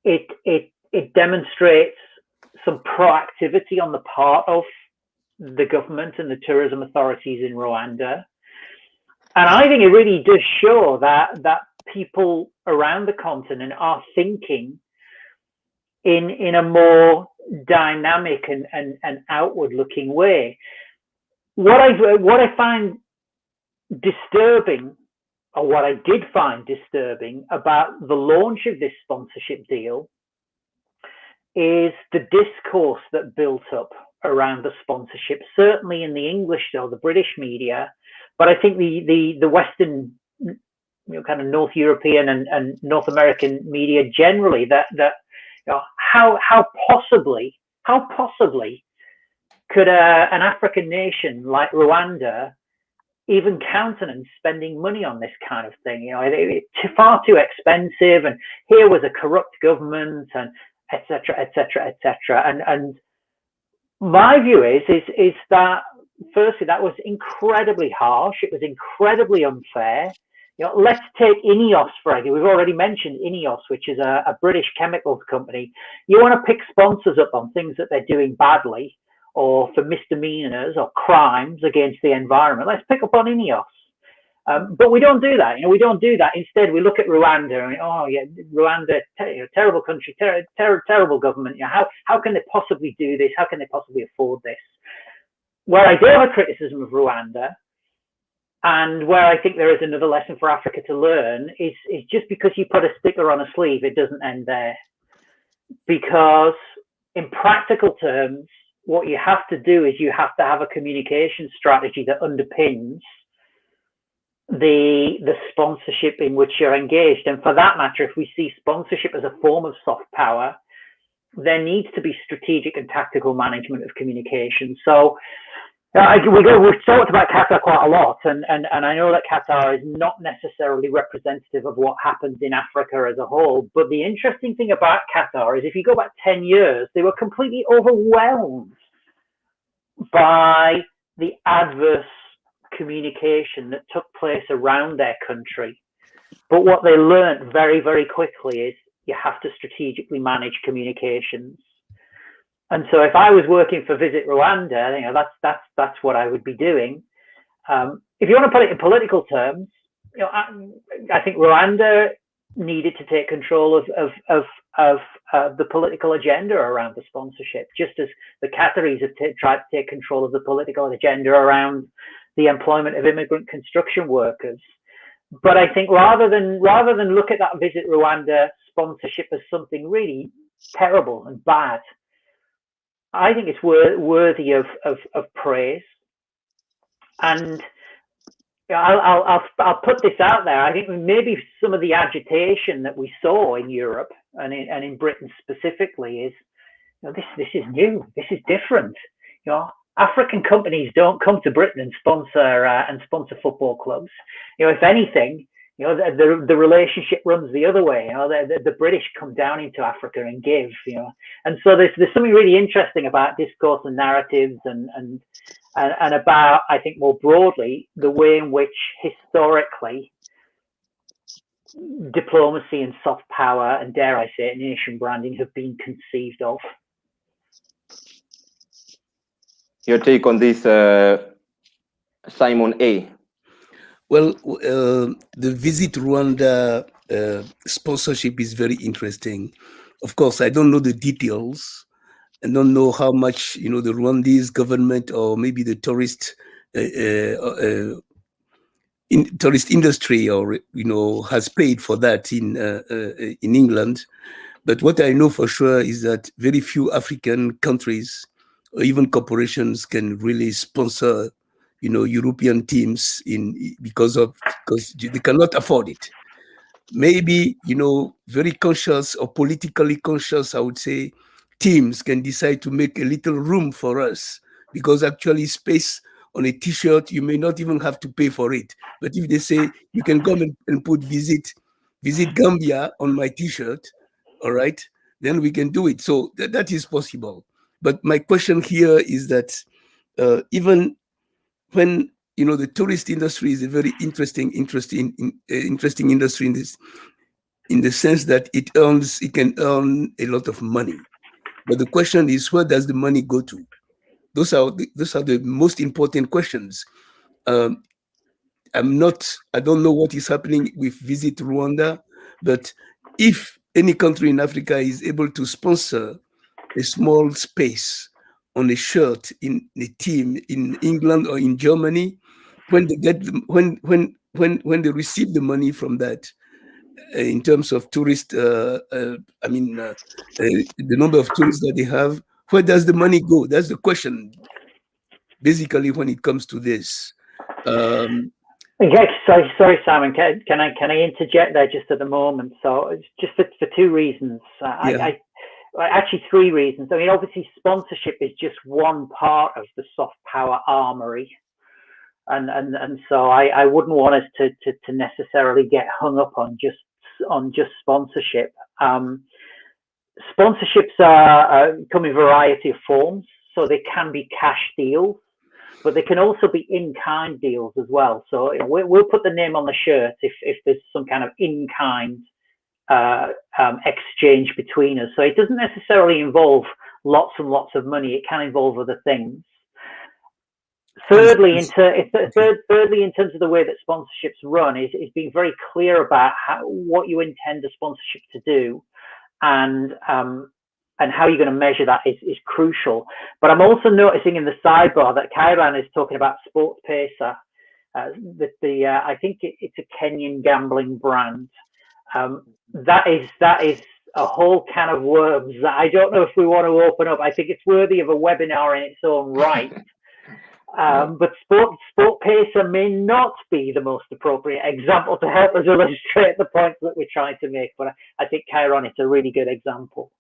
It demonstrates some proactivity on the part of the government and the tourism authorities in Rwanda. And I think it really does show that people around the continent are thinking in a more dynamic and outward looking way. What I find disturbing, or what I did find disturbing about the launch of this sponsorship deal, is the discourse that built up around the sponsorship, certainly in the English, though, the British media, but I think the Western, kind of North European and North American media generally, that how possibly could an African nation like Rwanda even countenance spending money on this kind of thing? It's far too expensive, and here was a corrupt government, and etc., etc., etc. And my view is that, firstly, that was incredibly harsh. It was incredibly unfair. Let's take INEOS for example. We've already mentioned INEOS, which is a British chemicals company. You want to pick sponsors up on things that they're doing badly, or for misdemeanors or crimes against the environment. Let's pick up on INEOS. But we don't do that. We don't do that. Instead, we look at Rwanda and, oh yeah, Rwanda, terrible country, terrible government. How can they possibly do this? How can they possibly afford this? Where I do have a criticism of Rwanda, and where I think there is another lesson for Africa to learn, is just because you put a sticker on a sleeve, it doesn't end there. Because in practical terms, what you have to do is you have to have a communication strategy that underpins the sponsorship in which you're engaged. And for that matter, if we see sponsorship as a form of soft power, there needs to be strategic and tactical management of communication. So we've talked about Qatar quite a lot, and I know that Qatar is not necessarily representative of what happens in Africa as a whole. But the interesting thing about Qatar is, if you go back 10 years, they were completely overwhelmed by the adverse communication that took place around their country. But what they learned very, very quickly is you have to strategically manage communications. And so if I was working for Visit Rwanda, that's what I would be doing. If you want to put it in political terms, I think Rwanda needed to take control of the political agenda around the sponsorship, just as the Qataris have tried to take control of the political agenda around the employment of immigrant construction workers. But I think rather than look at that Visit Rwanda sponsorship as something really terrible and bad, I think it's worthy of praise. And I'll put this out there. I think maybe some of the agitation that we saw in Europe and in Britain specifically is, this is new. This is different. African companies don't come to Britain and sponsor football clubs. If anything, the relationship runs the other way. The British come down into Africa and give. And so there's something really interesting about discourse and narratives and about, I think, more broadly, the way in which historically diplomacy and soft power and, dare I say it, nation branding have been conceived of. Your take on this, Simon A. Well, the Visit Rwanda sponsorship is very interesting. Of course, I don't know the details, I don't know how much the Rwandese government or maybe the tourist tourist industry or has paid for that in England. But what I know for sure is that very few African countries or even corporations can really sponsor European teams because they cannot afford it. Maybe very conscious or politically conscious, I would say, teams can decide to make a little room for us, because actually space on a t-shirt, you may not even have to pay for it. But if they say you can come and put visit Gambia on my t-shirt, all right, then we can do it. So that is possible. But my question here is that even when the tourist industry is a very interesting industry in the sense that it can earn a lot of money. But the question is, where does the money go to? Those are the most important questions. I don't know what is happening with Visit Rwanda, but if any country in Africa is able to sponsor a small space on a shirt in a team in England or in Germany, when they receive the money from that, in terms of tourist, the number of tourists that they have, where does the money go? That's the question, basically, when it comes to this. Okay, sorry, Simon. Can I interject there just at the moment? So, just for two reasons. Actually, three reasons. I mean, obviously, sponsorship is just one part of the soft power armory, and so I wouldn't want us to necessarily get hung up on just sponsorship. Sponsorships come in a variety of forms, so they can be cash deals, but they can also be in-kind deals as well. So we'll put the name on the shirt if there's some kind of in-kind exchange between us. So it doesn't necessarily involve lots and lots of money. It can involve other things. Thirdly, in terms of the way that sponsorships run, is being very clear about what you intend the sponsorship to do, and how you're going to measure that is crucial. But I'm also noticing in the sidebar that Kairan is talking about Sports Pacer. I think it's a Kenyan gambling brand. That is a whole can of worms that I don't know if we want to open up. I think it's worthy of a webinar in its own right. But Sport Pacer may not be the most appropriate example to help us illustrate the points that we're trying to make. But I think, Kairon, it's a really good example.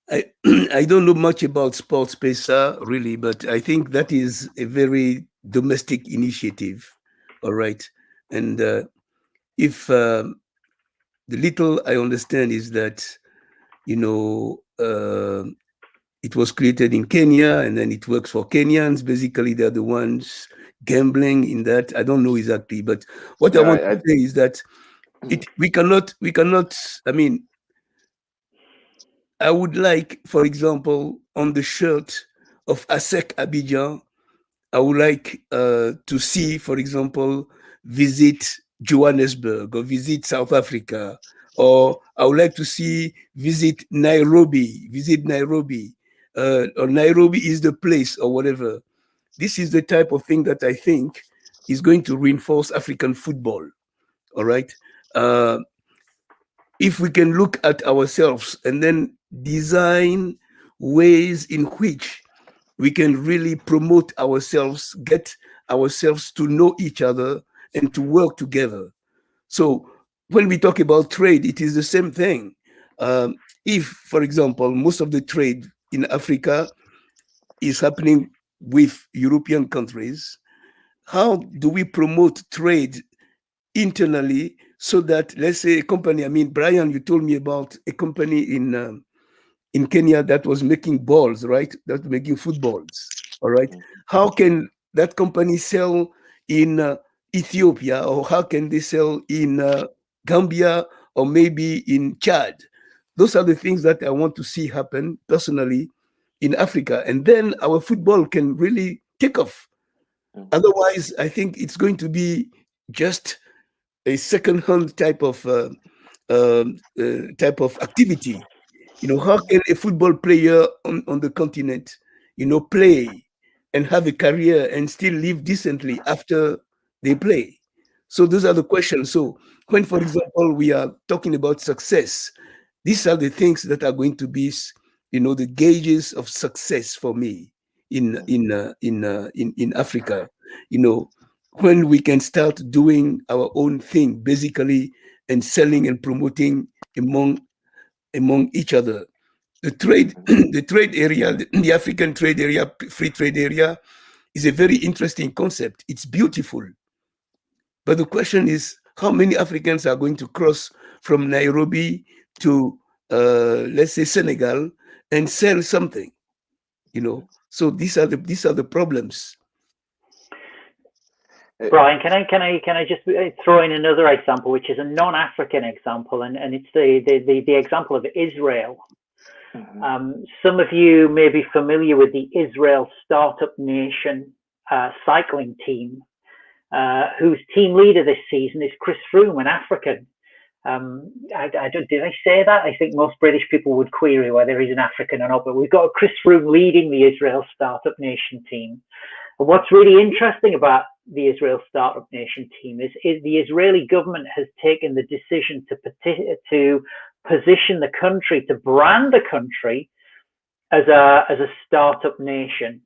I don't know much about Sports Pacer, really, but I think that is a very domestic initiative. All right. And if the little I understand is that, it was created in Kenya, and then it works for Kenyans. Basically, they're the ones gambling in that. I don't know exactly, but what I want to say is that we cannot. I mean, I would like, for example, on the shirt of ASEC Abidjan, I would like to see, for example, visit Johannesburg or visit South Africa, or I would like to see visit Nairobi, or Nairobi is the place, or whatever. This is the type of thing that I think is going to reinforce African football. All right. If we can look at ourselves and then design ways in which we can really promote ourselves, get ourselves to know each other and to work together. So when we talk about trade, it is the same thing. If, for example, most of the trade in Africa is happening with European countries, how do we promote trade internally so that, let's say, a company, I mean, Brian, you told me about a company in Kenya that was making balls, right? That was making footballs, all right? How can that company sell in Ethiopia, or how can they sell in Gambia, or maybe in Chad? Those are the things that I want to see happen personally in Africa. And then our football can really take off. Otherwise, I think it's going to be just a second-hand type of activity. How can a football player on the continent, play and have a career and still live decently after they play? So those are the questions. So when, for example, we are talking about success, these are the things that are going to be, the gauges of success for me in Africa. When we can start doing our own thing, basically, and selling and promoting among each other. The trade, the trade area, the African trade area, free trade area, is a very interesting concept. It's beautiful. But the question is, how many Africans are going to cross from Nairobi to, let's say, Senegal and sell something? So these are the problems. Brian, can I just throw in another example, which is a non-African example, and it's the example of Israel. Some of you may be familiar with the Israel Startup Nation cycling team, whose team leader this season is Chris Froome, an African. Did I say that? I think most British people would query whether he's an African or not, but we've got Chris Froome leading the Israel Startup Nation team. And what's really interesting about the Israel Startup Nation team is the Israeli government has taken the decision to position the country, to brand the country as a startup nation,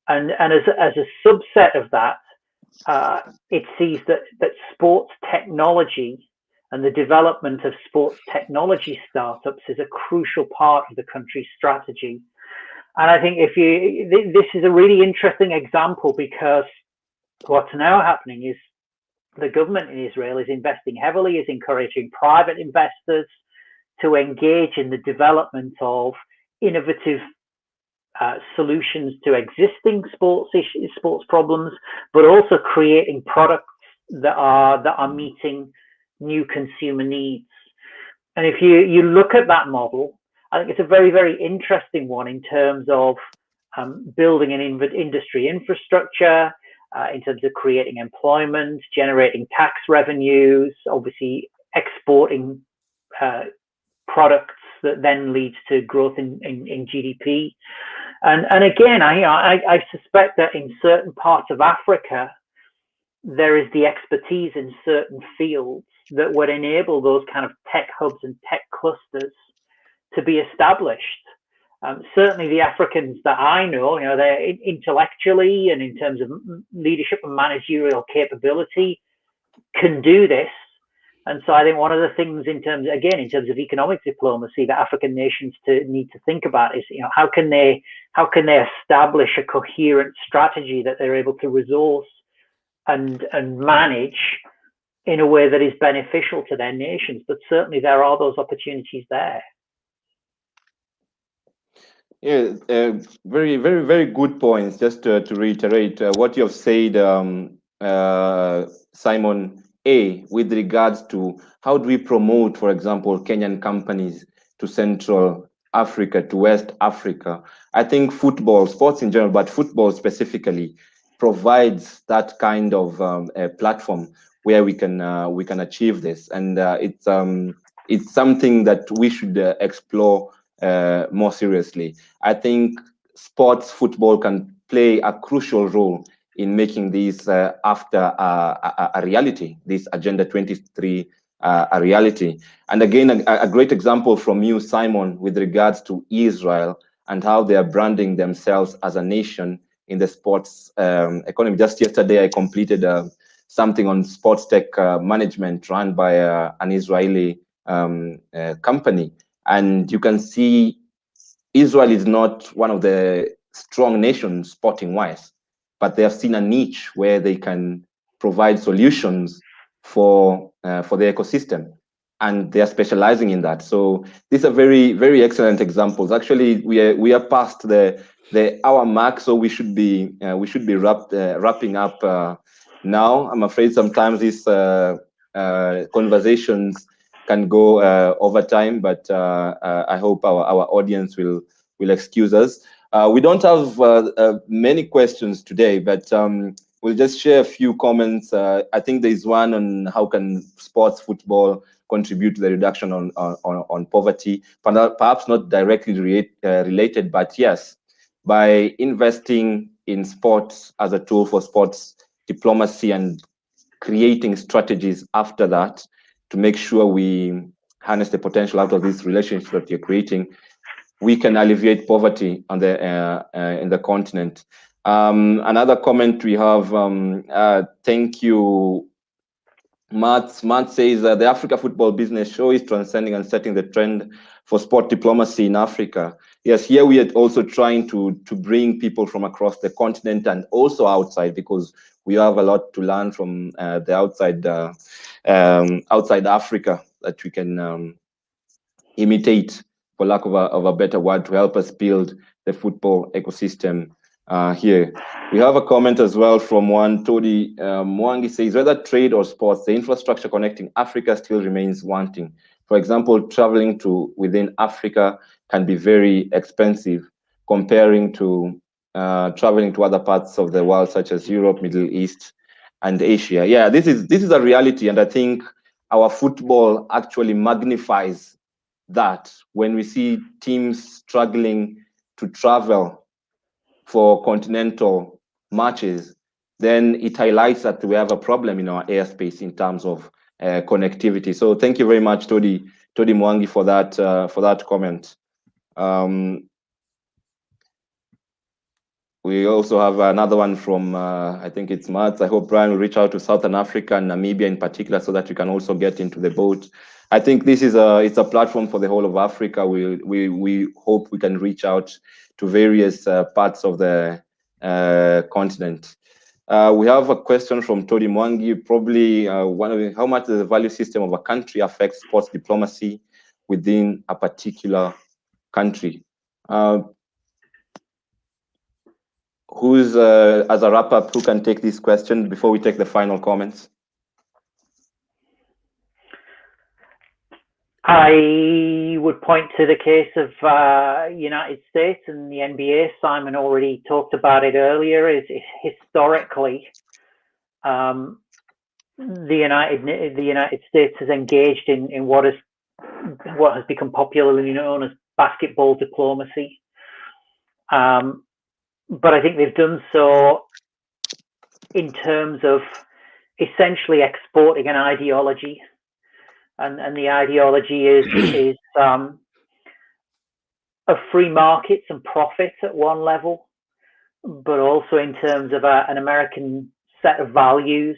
and as a subset of that, it sees that sports technology and the development of sports technology startups is a crucial part of the country's strategy. And I think this is a really interesting example, because what's now happening is the government in Israel is investing heavily, is encouraging private investors to engage in the development of innovative solutions to existing sports problems, but also creating products that are meeting new consumer needs. And if you look at that model, I think it's a very, very interesting one in terms of building an industry infrastructure, in terms of creating employment, generating tax revenues, obviously exporting products that then leads to growth in GDP. And again, I suspect that in certain parts of Africa, there is the expertise in certain fields that would enable those kind of tech hubs and tech clusters to be established. Certainly the Africans that I know, they're intellectually and in terms of leadership and managerial capability can do this. And so I think one of the things in terms of economic diplomacy that African nations need to think about is, how can they establish a coherent strategy that they're able to resource and manage in a way that is beneficial to their nations. But certainly there are those opportunities there. Yeah, very, very, very good points. Just to reiterate what you have said, Simon, with regards to how do we promote, for example, Kenyan companies to Central Africa, to West Africa. I think football, sports in general, but football specifically, provides that kind of a platform where we can achieve this, and it's something that we should explore more seriously. I think sports football can play a crucial role in making this after a reality, this Agenda 23 a reality. And again, a great example from you, Simon, with regards to Israel and how they are branding themselves as a nation in the sports economy. Just yesterday, I completed something on sports tech management run by an Israeli company. And you can see Israel is not one of the strong nations sporting-wise, but they have seen a niche where they can provide solutions for the ecosystem, and they are specializing in that. So these are very, very excellent examples. Actually, we are past the hour mark, so we should be wrapping up now. I'm afraid sometimes these conversations can go over time, but I hope our audience will excuse us. We don't have many questions today, but we'll just share a few comments. I think there is one on how can sports football contribute to the reduction on poverty, perhaps not directly related, but yes, by investing in sports as a tool for sports diplomacy and creating strategies after that to make sure we harness the potential out of these relationships that you're creating, we can alleviate poverty on the in the continent. Another comment we have, thank you, Matt. Matt says the Africa Football Business Show is transcending and setting the trend for sport diplomacy in Africa. Yes, here we are also trying to bring people from across the continent and also outside, because we have a lot to learn from the outside Africa that we can imitate, for lack of a better word, to help us build the football ecosystem here. We have a comment as well from one Todi Mwangi says, whether trade or sports, the infrastructure connecting Africa still remains wanting. For example, traveling to within Africa can be very expensive comparing to traveling to other parts of the world, such as Europe, Middle East, and Asia. Yeah, this is a reality, and I think our football actually magnifies that. When we see teams struggling to travel for continental matches, then it highlights that we have a problem in our airspace in terms of connectivity. So thank you very much, Todi Mwangi, for that comment. We also have another one from, I think it's Matt. I hope Brian will reach out to Southern Africa and Namibia in particular, so that we can also get into the boat. I think this is it's a platform for the whole of Africa. We hope we can reach out to various parts of the continent. We have a question from Todi Mwangi, probably how much does the value system of a country affects sports diplomacy within a particular country? Who's, as a wrap-up, who can take this question before we take the final comments? I would point to the case of United States and the NBA. Simon already talked about it earlier. Is historically, the United States has engaged in what has become popularly known as basketball diplomacy. But I think they've done so in terms of essentially exporting an ideology, and the ideology is of free markets and profits at one level, but also in terms of an American set of values.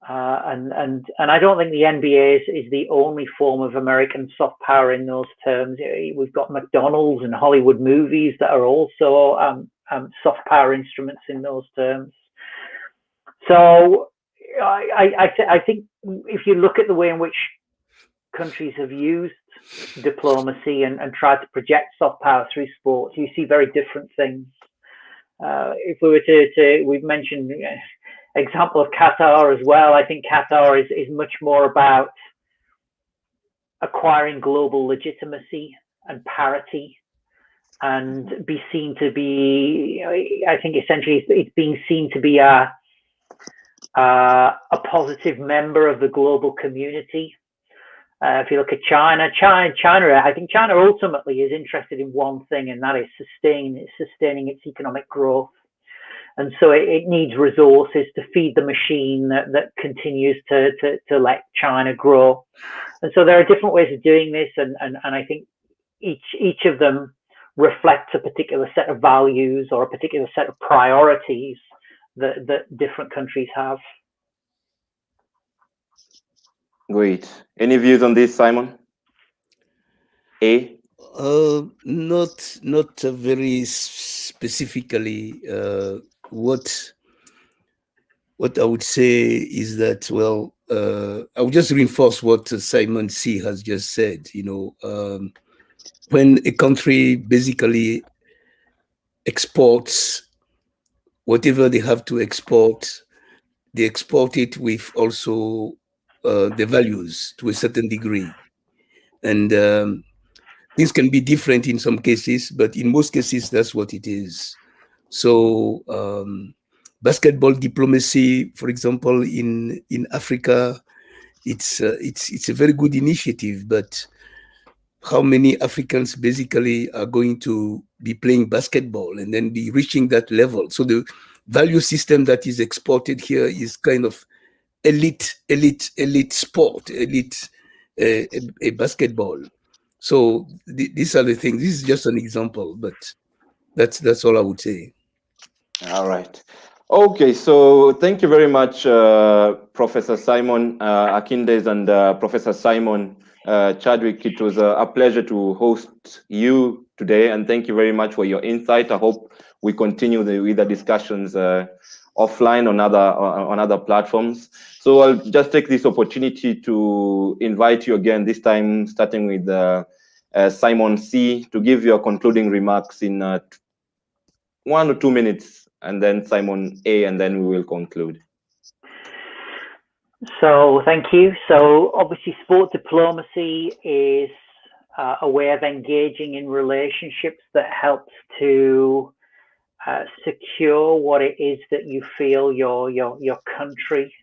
And I don't think the NBA is the only form of American soft power in those terms. We've got McDonald's and Hollywood movies that are also soft power instruments in those terms. So I think if you look at the way in which countries have used diplomacy and tried to project soft power through sports, you see very different things. If we were we've mentioned example of Qatar as well. I think Qatar is much more about acquiring global legitimacy and parity, and be seen to be, I think essentially it's being seen to be a positive member of the global community. If you look at China, I think China ultimately is interested in one thing, and that is sustaining its economic growth. And so it needs resources to feed the machine that continues to let China grow. And so there are different ways of doing this, and I think each of them reflects a particular set of values or a particular set of priorities that different countries have. Great. Any views on this, Simon? Not very specifically. What I would say is that, well, I would just reinforce what Simon C has just said. When a country basically exports whatever they have to export, they export it with also the values to a certain degree. And things can be different in some cases, but in most cases, that's what it is. So basketball diplomacy, for example, in Africa, it's a very good initiative, but how many Africans basically are going to be playing basketball and then be reaching that level? So the value system that is exported here is kind of elite sport, elite a basketball. So these are the things. This is just an example, but that's all I would say. All right. Okay, so thank you very much, Professor Simon Akindes and Professor Simon Chadwick. It was a pleasure to host you today, and thank you very much for your insight. I hope we continue with the discussions offline on other platforms. So I'll just take this opportunity to invite you again, this time starting with Simon C, to give your concluding remarks in 1 or 2 minutes, and then Simon A, and then we will conclude. So thank you. So obviously sport diplomacy is a way of engaging in relationships that helps to secure what it is that you feel your country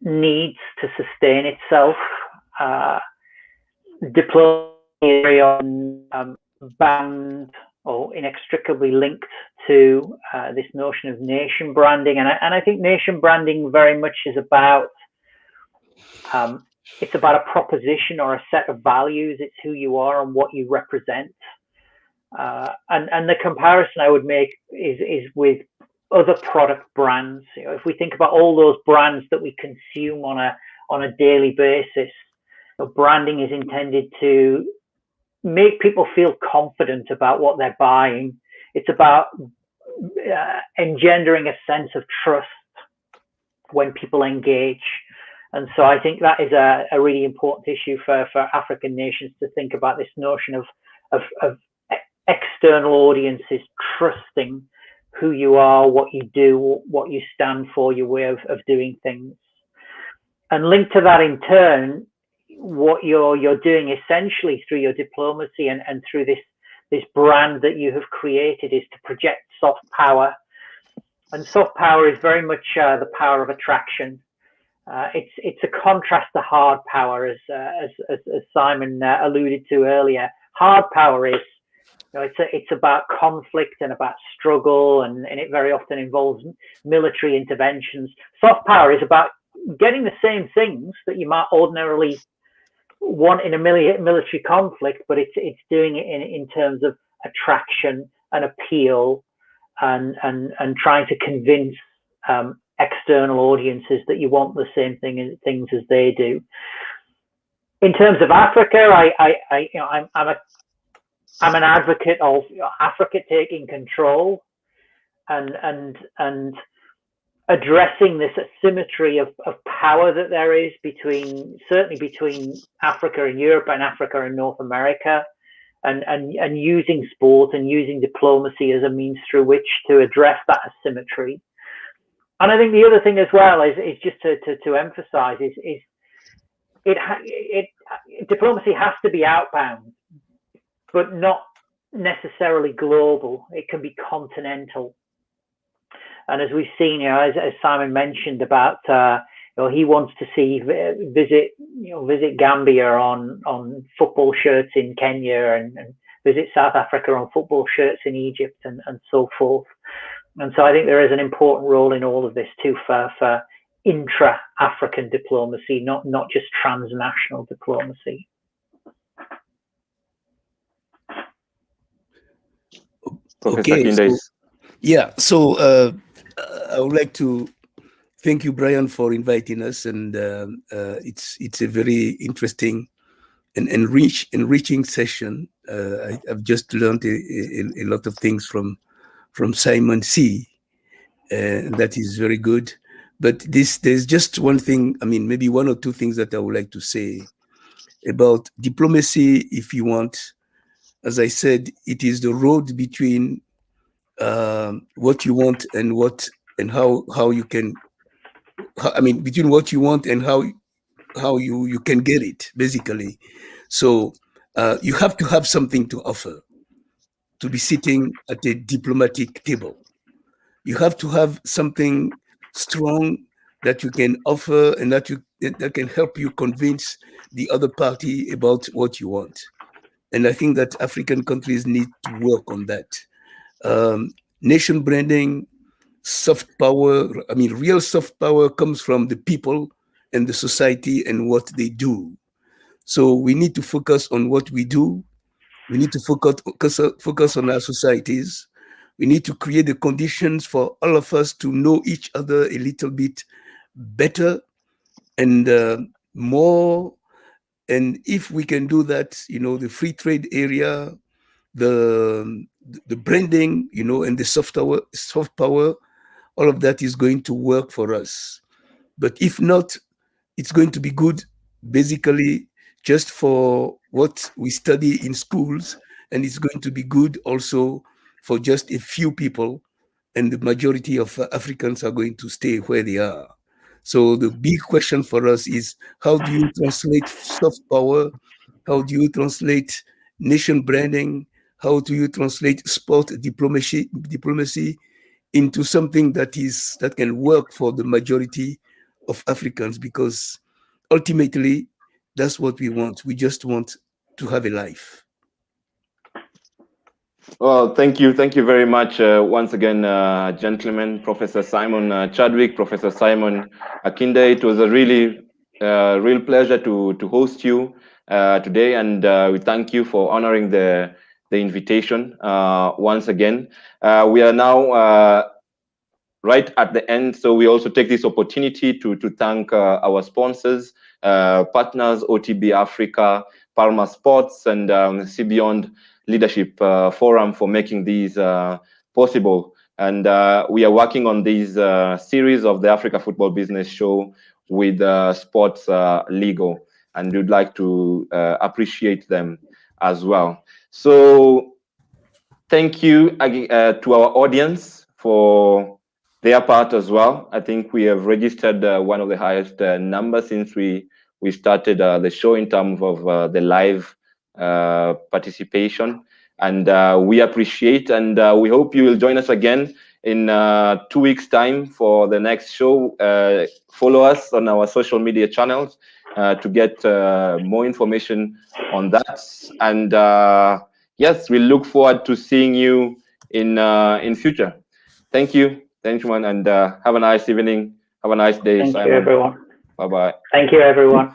needs to sustain itself. Diplomacy is very bound or inextricably linked to this notion of nation branding, and I think nation branding very much is about it's about a proposition or a set of values. It's who you are and what you represent. And the comparison I would make is with other product brands. You know, if we think about all those brands that we consume on a daily basis, branding is intended to make people feel confident about what they're buying. It's about engendering a sense of trust when people engage. And so I think that is a really important issue for African nations to think about, this notion of external audiences trusting who you are, what you do, what you stand for, your way of doing things. And linked to that in turn, what you're doing essentially through your diplomacy and through this brand that you have created is to project soft power. And soft power is very much the power of attraction. It's a contrast to hard power, as Simon alluded to earlier. Hard power is, you know, it's about conflict and about struggle, and it very often involves military interventions. Soft power is about getting the same things that you might ordinarily want in a military conflict, but it's doing it in terms of attraction and appeal, and trying to convince external audiences that you want the same things as they do. In terms of Africa, I'm an advocate of Africa taking control and addressing this asymmetry of power that there is certainly between Africa and Europe and Africa and North America, and using sport and using diplomacy as a means through which to address that asymmetry. And I think the other thing as well is just to emphasize is diplomacy has to be outbound, but not necessarily global. It can be continental. And as we've seen, you know, as Simon mentioned about, you know, he wants to visit Gambia on football shirts in Kenya, and visit South Africa on football shirts in Egypt, and so forth. And so I think there is an important role in all of this too for intra-African diplomacy, not just transnational diplomacy. Professor Akindes. So I would like to thank you, Brian, for inviting us, and it's a very interesting and enriching session. I've just learned a lot of things from Simon C, and that is very good. But there's just one thing, I mean, maybe one or two things that I would like to say about diplomacy. If you want, as I said, it is the road between what you want and how you can, I mean, between what you want and how you can get it, basically. So you have to have something to offer to be sitting at a diplomatic table. You have to have something strong that you can offer and that can help you convince the other party about what you want. And I think that African countries need to work on that. Nation branding, soft power, I mean, real soft power comes from the people and the society and what they do. So we need to focus on what we do. We need to focus on our societies. We need to create the conditions for all of us to know each other a little bit better and more. And if we can do that, the free trade area, the branding, and the soft power, all of that is going to work for us. But if not, it's going to be good basically just for what we study in schools, and it's going to be good also for just a few people, and the majority of Africans are going to stay where they are. So the big question for us is, how do you translate soft power? How do you translate nation branding? How do you translate sport diplomacy into something that can work for the majority of Africans? Because ultimately, that's what we want. We just want to have a life. Well, thank you very much once again, gentlemen. Professor Simon Chadwick, Professor Simon Akindes. It was a real pleasure to host you today, and we thank you for honoring the invitation once again. We are now right at the end, so we also take this opportunity to thank our sponsors, partners, OTB Africa, Palma Sports, and See Beyond Leadership Forum for making these possible. And we are working on these series of the Africa Football Business Show with Sports Legal, and we'd like to appreciate them as well. So thank you to our audience for their part as well. I think we have registered one of the highest numbers since we started the show in terms of the live participation, and we appreciate, and we hope you will join us again in 2 weeks' time for the next show. Follow us on our social media channels to get more information on that, and yes, we look forward to seeing you in future. Thank you, man, and have a nice evening. Have a nice day, Thank Simon. you, everyone. Bye-bye. Thank you, everyone.